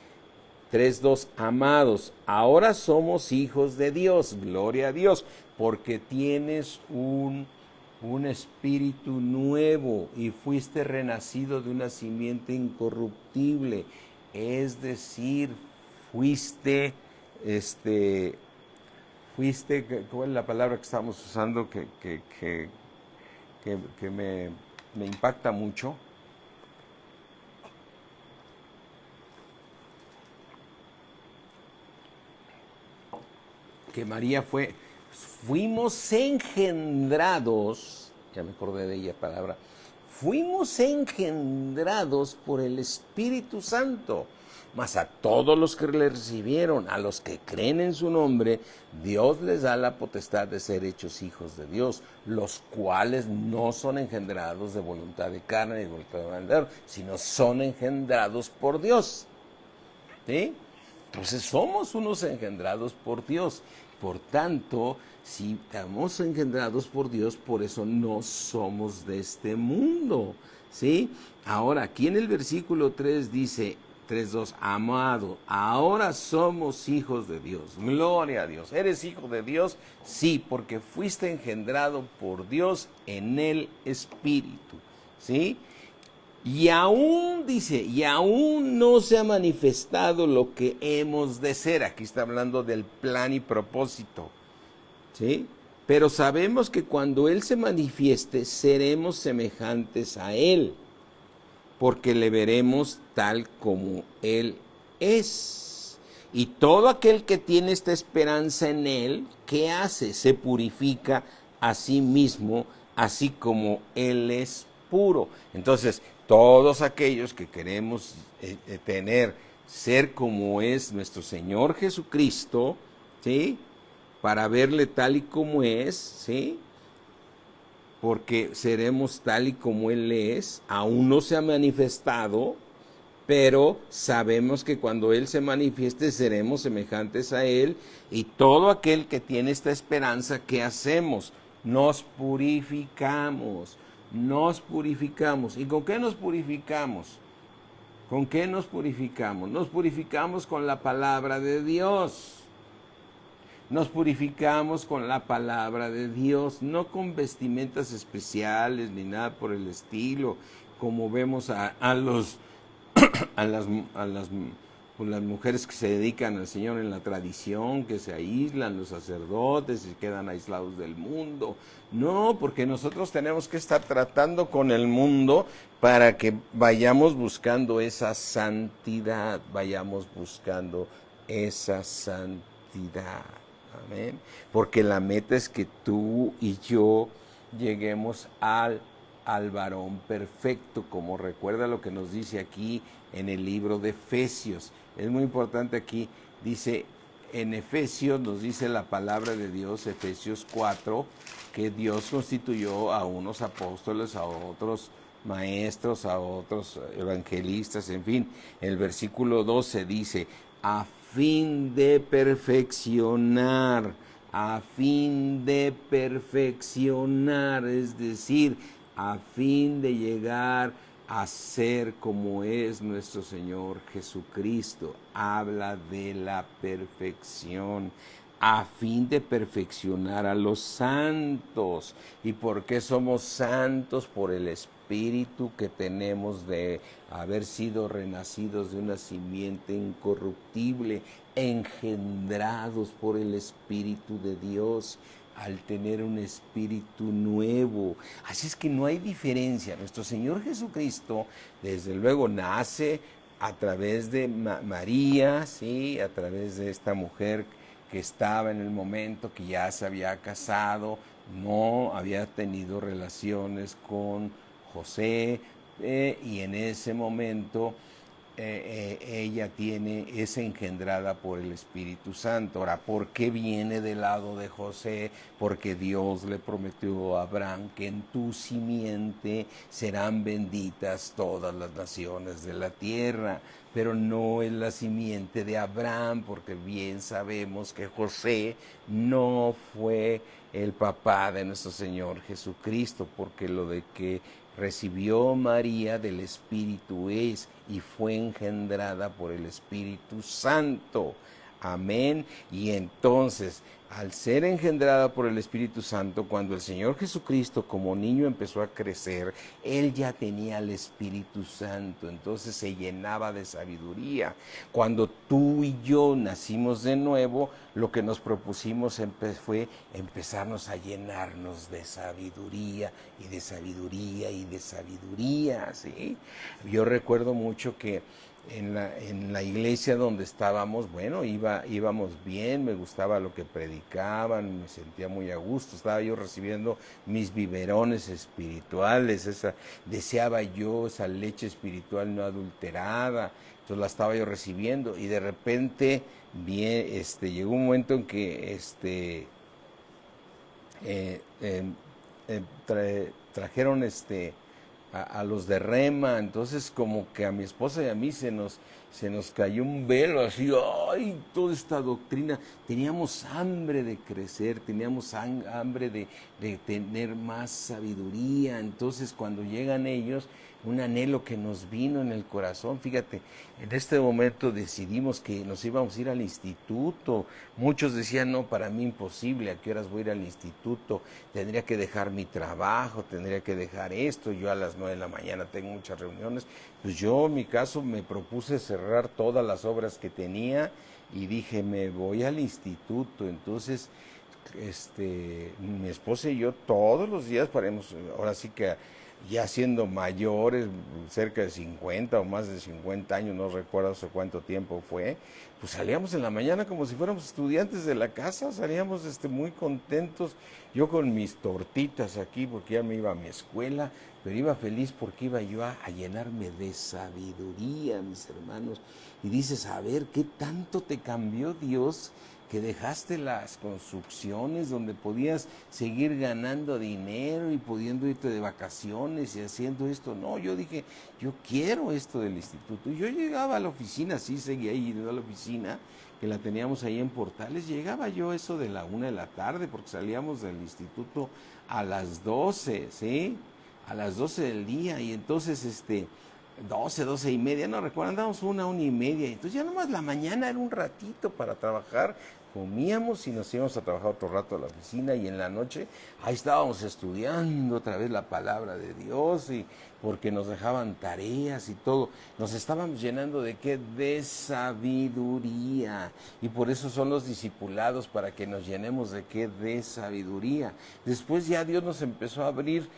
Speaker 1: 3:2, amados, ahora somos hijos de Dios, gloria a Dios, porque tienes un espíritu nuevo y fuiste renacido de una simiente incorruptible, es decir, fuiste, ¿cuál es la palabra que estamos usando que me impacta mucho? Que María fuimos engendrados, ya me acordé de ella palabra, fuimos engendrados por el Espíritu Santo. Mas a todos los que le recibieron, a los que creen en su nombre, Dios les da la potestad de ser hechos hijos de Dios, los cuales no son engendrados de voluntad de carne ni de voluntad de maldad, sino son engendrados por Dios. ¿Sí? Entonces somos unos engendrados por Dios. Por tanto, si estamos engendrados por Dios, por eso no somos de este mundo. ¿Sí? Ahora, aquí en el versículo 3 dice, 3:2, amado, ahora somos hijos de Dios. Gloria a Dios. ¿Eres hijo de Dios? Sí, porque fuiste engendrado por Dios en el Espíritu. ¿Sí? Y aún, dice, y aún no se ha manifestado lo que hemos de ser. Aquí está hablando del plan y propósito, ¿sí? Pero sabemos que cuando Él se manifieste, seremos semejantes a Él, porque le veremos tal como Él es. Y todo aquel que tiene esta esperanza en Él, ¿qué hace? Se purifica a sí mismo, así como Él es puro. Entonces, todos aquellos que queremos ser como es nuestro Señor Jesucristo, ¿sí? Para verle tal y como es, ¿sí? Porque seremos tal y como Él es, aún no se ha manifestado, pero sabemos que cuando Él se manifieste seremos semejantes a Él, y todo aquel que tiene esta esperanza, ¿qué hacemos? Nos purificamos, nos purificamos. ¿Y con qué nos purificamos? ¿Con qué nos purificamos? Nos purificamos con la palabra de Dios. Nos purificamos con la palabra de Dios, no con vestimentas especiales ni nada por el estilo, como vemos a los a las mujeres que se dedican al Señor en la tradición, que se aíslan, los sacerdotes y quedan aislados del mundo. No, porque nosotros tenemos que estar tratando con el mundo para que vayamos buscando esa santidad, vayamos buscando esa santidad. Amén. Porque la meta es que tú y yo lleguemos al varón perfecto, como recuerda lo que nos dice aquí en el libro de Efesios. Es muy importante aquí, dice en Efesios, nos dice la palabra de Dios, Efesios 4, que Dios constituyó a unos apóstoles, a otros maestros, a otros evangelistas, en fin. El versículo 12 dice, a fin de perfeccionar, es decir, a fin de llegar a ser como es nuestro Señor Jesucristo. Habla de la perfección, a fin de perfeccionar a los santos. ¿Y por qué somos santos? Por el Espíritu que tenemos de haber sido renacidos de una simiente incorruptible, engendrados por el Espíritu de Dios, al tener un espíritu nuevo. Así es que no hay diferencia. Nuestro Señor Jesucristo, desde luego, nace a través de María, ¿sí? A través de esta mujer que estaba en el momento que ya se había casado, no había tenido relaciones con José, y en ese momento ella es engendrada por el Espíritu Santo. Ahora, ¿por qué viene del lado de José? Porque Dios le prometió a Abraham que en tu simiente serán benditas todas las naciones de la tierra, pero no es la simiente de Abraham, porque bien sabemos que José no fue el papá de nuestro Señor Jesucristo, porque lo de que recibió María del Espíritu es y fue engendrada por el Espíritu Santo. Amén. Y entonces, al ser engendrada por el Espíritu Santo, cuando el Señor Jesucristo como niño empezó a crecer, Él ya tenía el Espíritu Santo, entonces se llenaba de sabiduría. Cuando tú y yo nacimos de nuevo, lo que nos propusimos fue empezarnos a llenarnos de sabiduría y de sabiduría y de sabiduría, ¿sí? Yo recuerdo mucho que en la iglesia donde estábamos, bueno, íbamos bien, me gustaba lo que predicaban, me sentía muy a gusto, estaba yo recibiendo mis biberones espirituales, deseaba yo esa leche espiritual no adulterada, entonces la estaba yo recibiendo, y de repente llegó un momento en que trajeron a los de Rema, entonces como que a mi esposa y a mí se nos cayó un velo, así, ¡ay! Toda esta doctrina, teníamos hambre de crecer, teníamos hambre de tener más sabiduría. Entonces cuando llegan ellos, un anhelo que nos vino en el corazón. Fíjate, en este momento decidimos que nos íbamos a ir al instituto. Muchos decían, no, para mí imposible, ¿a qué horas voy a ir al instituto? Tendría que dejar mi trabajo, tendría que dejar esto, yo a las 9 de la mañana tengo muchas reuniones. Pues yo, en mi caso, me propuse cerrar todas las obras que tenía y dije, me voy al instituto. Entonces, mi esposa y yo todos los días paremos, ahora sí que ya siendo mayores, cerca de 50 o más de 50 años, no recuerdo hace cuánto tiempo fue, pues salíamos en la mañana como si fuéramos estudiantes de la casa, salíamos muy contentos, yo con mis tortitas aquí porque ya me iba a mi escuela, pero iba feliz porque iba yo a llenarme de sabiduría, mis hermanos, y dices, a ver, ¿qué tanto te cambió Dios? Que dejaste las construcciones donde podías seguir ganando dinero y pudiendo irte de vacaciones y haciendo esto. No, yo dije, yo quiero esto del instituto. Y yo llegaba a la oficina, sí, seguía yendo a la oficina, que la teníamos ahí en Portales. Llegaba yo eso de la 1 de la tarde, porque salíamos del instituto a las 12, ¿sí? A las 12 del día. Y entonces, 12 y media, no recuerdo, andábamos 1 y media, entonces ya nomás la mañana era un ratito para trabajar, comíamos y nos íbamos a trabajar otro rato a la oficina y en la noche ahí estábamos estudiando otra vez la palabra de Dios y porque nos dejaban tareas y todo, nos estábamos llenando de qué, de sabiduría, y por eso son los discipulados, para que nos llenemos de qué, de sabiduría. Después ya Dios nos empezó a abrir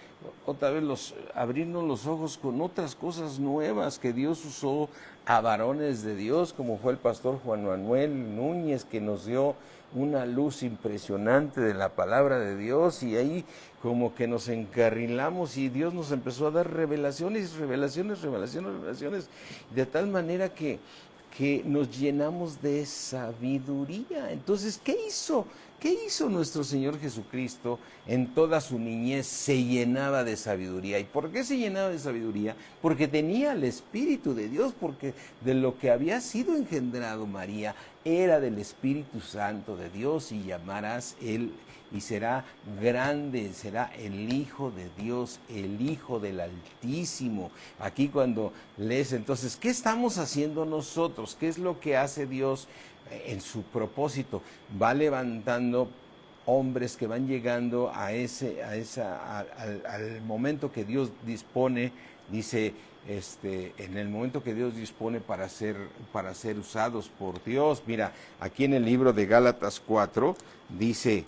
Speaker 1: otra vez abrirnos los ojos con otras cosas nuevas que Dios usó a varones de Dios, como fue el pastor Juan Manuel Núñez, que nos dio una luz impresionante de la palabra de Dios, y ahí como que nos encarrilamos y Dios nos empezó a dar revelaciones, revelaciones, revelaciones, revelaciones, de tal manera que nos llenamos de sabiduría. Entonces, ¿qué hizo? ¿Qué hizo nuestro Señor Jesucristo en toda su niñez? Se llenaba de sabiduría. ¿Y por qué se llenaba de sabiduría? Porque tenía el Espíritu de Dios, porque de lo que había sido engendrado María era del Espíritu Santo de Dios, y llamarás él y será grande, será el Hijo de Dios, el Hijo del Altísimo. Aquí cuando lees, entonces, ¿qué estamos haciendo nosotros? ¿Qué es lo que hace Dios en su propósito? Va levantando hombres que van llegando al momento que Dios dispone, dice, en el momento que Dios dispone para ser usados por Dios. Mira, aquí en el libro de Gálatas 4 dice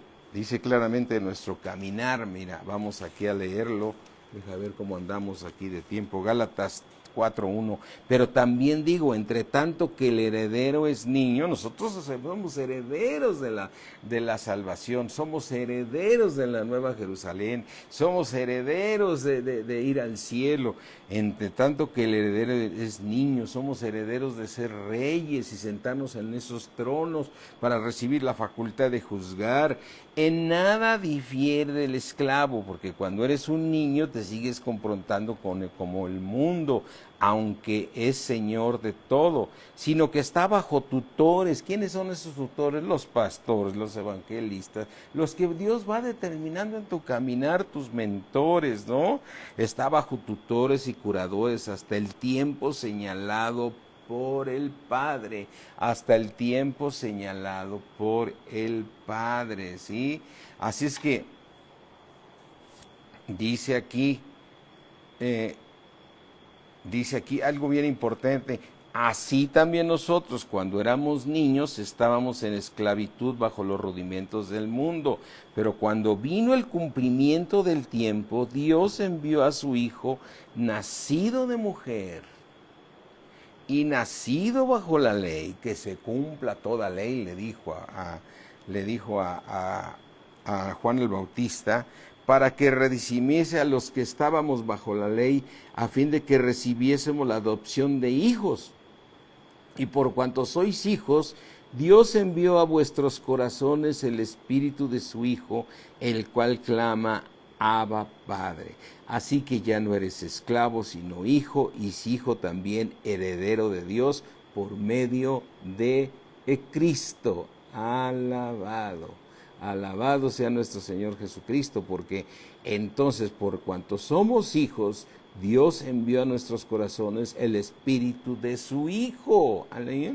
Speaker 1: claramente nuestro caminar. Mira, vamos aquí a leerlo. Deja ver cómo andamos aquí de tiempo. Gálatas 4:1. Pero también digo, entre tanto que el heredero es niño, nosotros somos herederos de la salvación, somos herederos de la Nueva Jerusalén, somos herederos de ir al cielo. Entre tanto que el heredero es niño, somos herederos de ser reyes y sentarnos en esos tronos para recibir la facultad de juzgar. En nada difiere del esclavo, porque cuando eres un niño te sigues confrontando como el mundo, aunque es señor de todo, sino que está bajo tutores. ¿Quiénes son esos tutores? Los pastores, los evangelistas, los que Dios va determinando en tu caminar, tus mentores, ¿no? Está bajo tutores y curadores hasta el tiempo señalado por el Padre, hasta el tiempo señalado por el Padre, ¿sí? Así es que dice aquí algo bien importante. Así también nosotros, cuando éramos niños, estábamos en esclavitud bajo los rudimentos del mundo. Pero cuando vino el cumplimiento del tiempo, Dios envió a su Hijo, nacido de mujer y nacido bajo la ley, que se cumpla toda ley, le dijo a Juan el Bautista, para que redimiese a los que estábamos bajo la ley, a fin de que recibiésemos la adopción de hijos. Y por cuanto sois hijos, Dios envió a vuestros corazones el Espíritu de su Hijo, el cual clama, Abba, Padre. Así que ya no eres esclavo, sino hijo, y si hijo también heredero de Dios por medio de Cristo. Alabado. Alabado sea nuestro Señor Jesucristo, porque entonces por cuanto somos hijos, Dios envió a nuestros corazones el Espíritu de su Hijo. ¿Aleluya?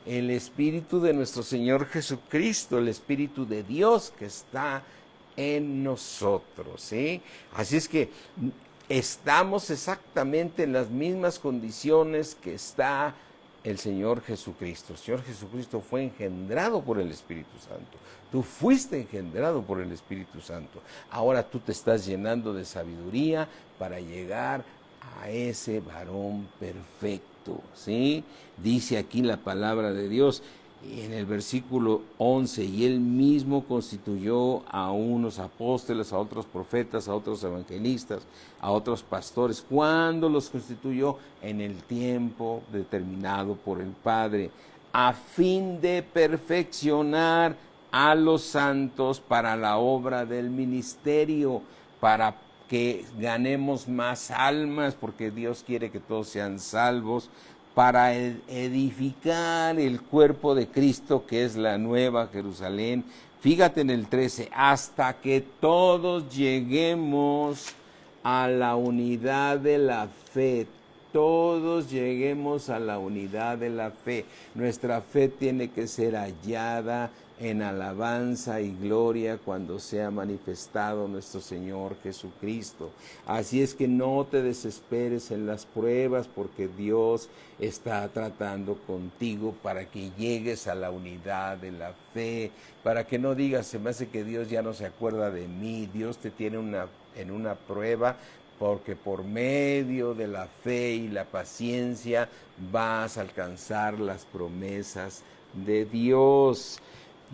Speaker 1: El Espíritu de nuestro Señor Jesucristo, el Espíritu de Dios que está en nosotros, ¿sí? Así es que estamos exactamente en las mismas condiciones que está el Señor Jesucristo. El Señor Jesucristo fue engendrado por el Espíritu Santo. Tú fuiste engendrado por el Espíritu Santo. Ahora tú te estás llenando de sabiduría para llegar a ese varón perfecto, ¿sí? Dice aquí la palabra de Dios en el versículo 11, y él mismo constituyó a unos apóstoles, a otros profetas, a otros evangelistas, a otros pastores. ¿Cuándo los constituyó? En el tiempo determinado por el Padre, a fin de perfeccionar a los santos para la obra del ministerio, para que ganemos más almas, porque Dios quiere que todos sean salvos, para edificar el cuerpo de Cristo, que es la nueva Jerusalén. Fíjate en el 13, hasta que todos lleguemos a la unidad de la fe. Todos lleguemos a la unidad de la fe. Nuestra fe tiene que ser hallada en alabanza y gloria cuando sea manifestado nuestro Señor Jesucristo. Así es que no te desesperes en las pruebas, porque Dios está tratando contigo para que llegues a la unidad de la fe, para que no digas, se me hace que Dios ya no se acuerda de mí. Dios te tiene en una prueba, porque por medio de la fe y la paciencia vas a alcanzar las promesas de Dios.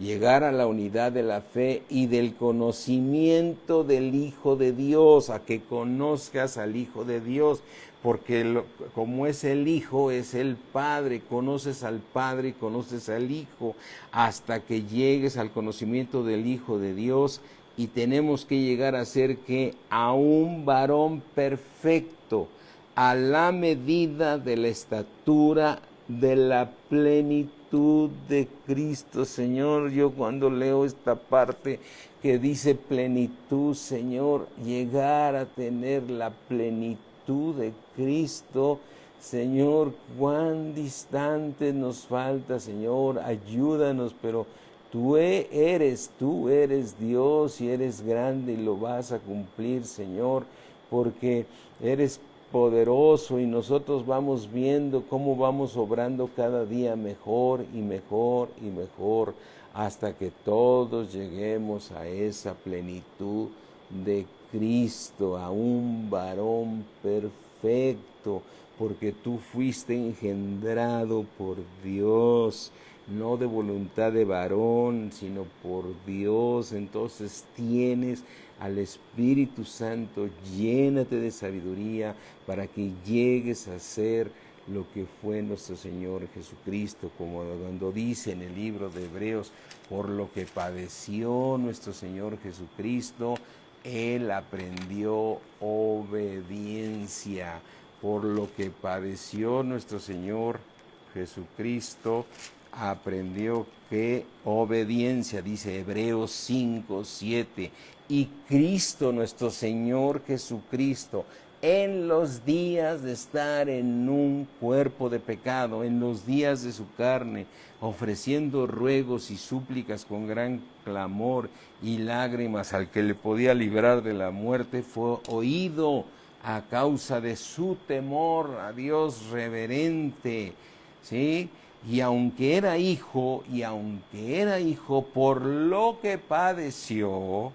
Speaker 1: Llegar a la unidad de la fe y del conocimiento del Hijo de Dios, a que conozcas al Hijo de Dios, porque como es el Hijo, es el Padre. Conoces al Padre y conoces al Hijo hasta que llegues al conocimiento del Hijo de Dios. Y tenemos que llegar a ser que a un varón perfecto, a la medida de la estatura de la plenitud de Cristo. Señor, yo cuando leo esta parte que dice plenitud, Señor, llegar a tener la plenitud de Cristo, Señor, cuán distante nos falta, Señor, ayúdanos, pero tú eres Dios y eres grande y lo vas a cumplir, Señor, porque eres poderoso y nosotros vamos viendo cómo vamos obrando cada día mejor y mejor y mejor, hasta que todos lleguemos a esa plenitud de Cristo, a un varón perfecto, porque tú fuiste engendrado por Dios, no de voluntad de varón, sino por Dios. Entonces tienes al Espíritu Santo, llénate de sabiduría para que llegues a ser lo que fue nuestro Señor Jesucristo, como cuando dice en el libro de Hebreos, por lo que padeció nuestro Señor Jesucristo, Él aprendió obediencia. Por lo que padeció nuestro Señor Jesucristo, aprendió que obediencia, dice Hebreos 5, 7, y Cristo nuestro Señor Jesucristo, en los días de estar en un cuerpo de pecado, en los días de su carne, ofreciendo ruegos y súplicas con gran clamor y lágrimas al que le podía librar de la muerte, fue oído a causa de su temor a Dios reverente, ¿sí? Y aunque era hijo, por lo que padeció,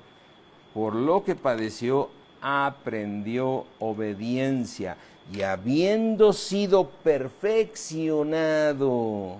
Speaker 1: aprendió obediencia, y habiendo sido perfeccionado,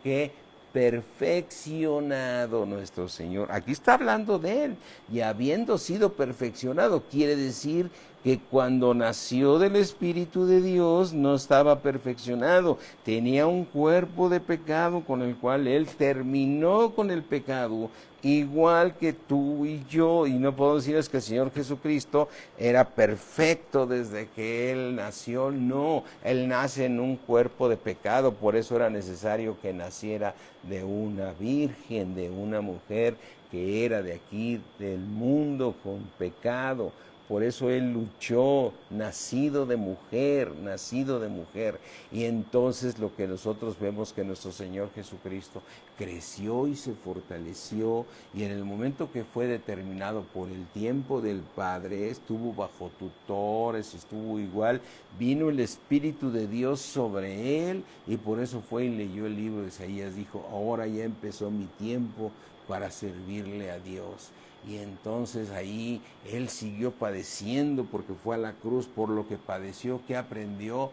Speaker 1: ¿qué? Perfeccionado nuestro Señor. Aquí está hablando de Él. Y habiendo sido perfeccionado, quiere decir que cuando nació del Espíritu de Dios no estaba perfeccionado. Tenía un cuerpo de pecado con el cual Él terminó con el pecado, igual que tú y yo. Y no puedo decir que el Señor Jesucristo era perfecto desde que Él nació. No, Él nace en un cuerpo de pecado. Por eso era necesario que naciera de una virgen, de una mujer que era de aquí, del mundo, con pecado, Por eso Él luchó, nacido de mujer, nacido de mujer. Y entonces lo que nosotros vemos que nuestro Señor Jesucristo creció y se fortaleció, y en el momento que fue determinado por el tiempo del Padre, estuvo bajo tutores, estuvo igual, vino el Espíritu de Dios sobre Él, y por eso fue y leyó el libro de Isaías, dijo, ahora ya empezó mi tiempo para servirle a Dios. Y entonces ahí Él siguió padeciendo porque fue a la cruz, por lo que padeció, que aprendió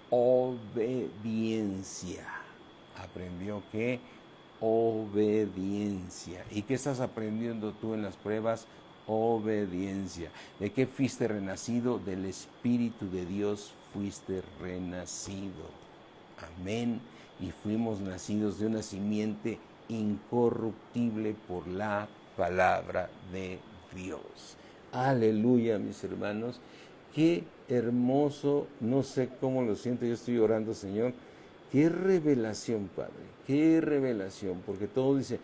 Speaker 1: obediencia. ¿Aprendió qué? Obediencia. ¿Y qué estás aprendiendo tú en las pruebas? Obediencia. ¿De qué fuiste renacido? Del Espíritu de Dios fuiste renacido. Amén. Y fuimos nacidos de una simiente incorruptible por la palabra de Dios. Aleluya, mis hermanos. Qué hermoso, no sé cómo lo siento, yo estoy orando, Señor. Qué revelación, Padre, qué revelación, porque todo dice,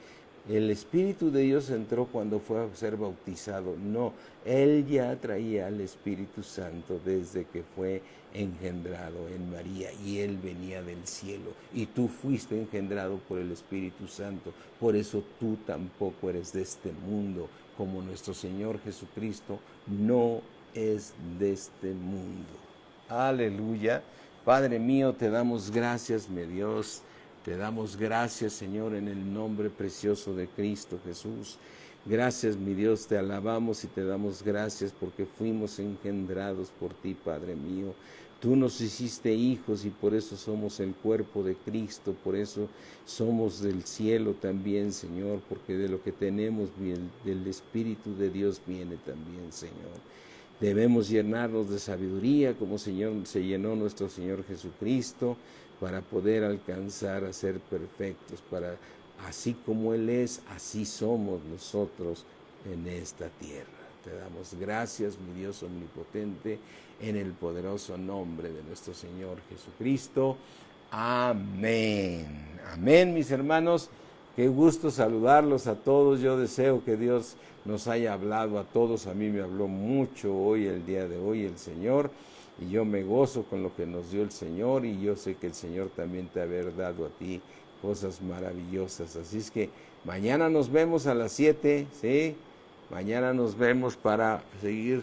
Speaker 1: el Espíritu de Dios entró cuando fue a ser bautizado. No, Él ya traía al Espíritu Santo desde que fue engendrado en María, y Él venía del cielo, y tú fuiste engendrado por el Espíritu Santo. Por eso tú tampoco eres de este mundo, como nuestro Señor Jesucristo no es de este mundo. Aleluya. Padre mío, te damos gracias, mi Dios. Te damos gracias, Señor, en el nombre precioso de Cristo Jesús. Gracias, mi Dios, te alabamos y te damos gracias porque fuimos engendrados por ti, Padre mío. Tú nos hiciste hijos y por eso somos el cuerpo de Cristo, por eso somos del cielo también, Señor, porque de lo que tenemos del Espíritu de Dios viene también, Señor. Debemos llenarnos de sabiduría como Señor, se llenó nuestro Señor Jesucristo, para poder alcanzar a ser perfectos, para así como Él es, así somos nosotros en esta tierra. Te damos gracias, mi Dios omnipotente, en el poderoso nombre de nuestro Señor Jesucristo. Amén. Amén, mis hermanos. Qué gusto saludarlos a todos. Yo deseo que Dios nos haya hablado a todos. A mí me habló mucho hoy, el día de hoy, el Señor. Y yo me gozo con lo que nos dio el Señor, y yo sé que el Señor también te ha dado a ti cosas maravillosas. Así es que mañana nos vemos a las 7, ¿sí? Mañana nos vemos para seguir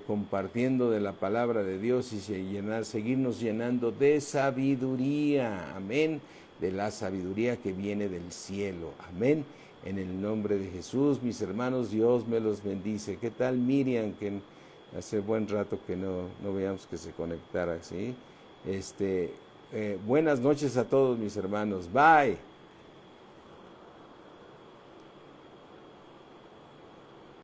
Speaker 1: compartiendo de la palabra de Dios y seguirnos llenando de sabiduría. Amén. De la sabiduría que viene del cielo. Amén. En el nombre de Jesús, mis hermanos, Dios me los bendice. ¿Qué tal Miriam? Que hace buen rato que no veíamos que se conectara, ¿sí? Buenas noches a todos mis hermanos. Bye.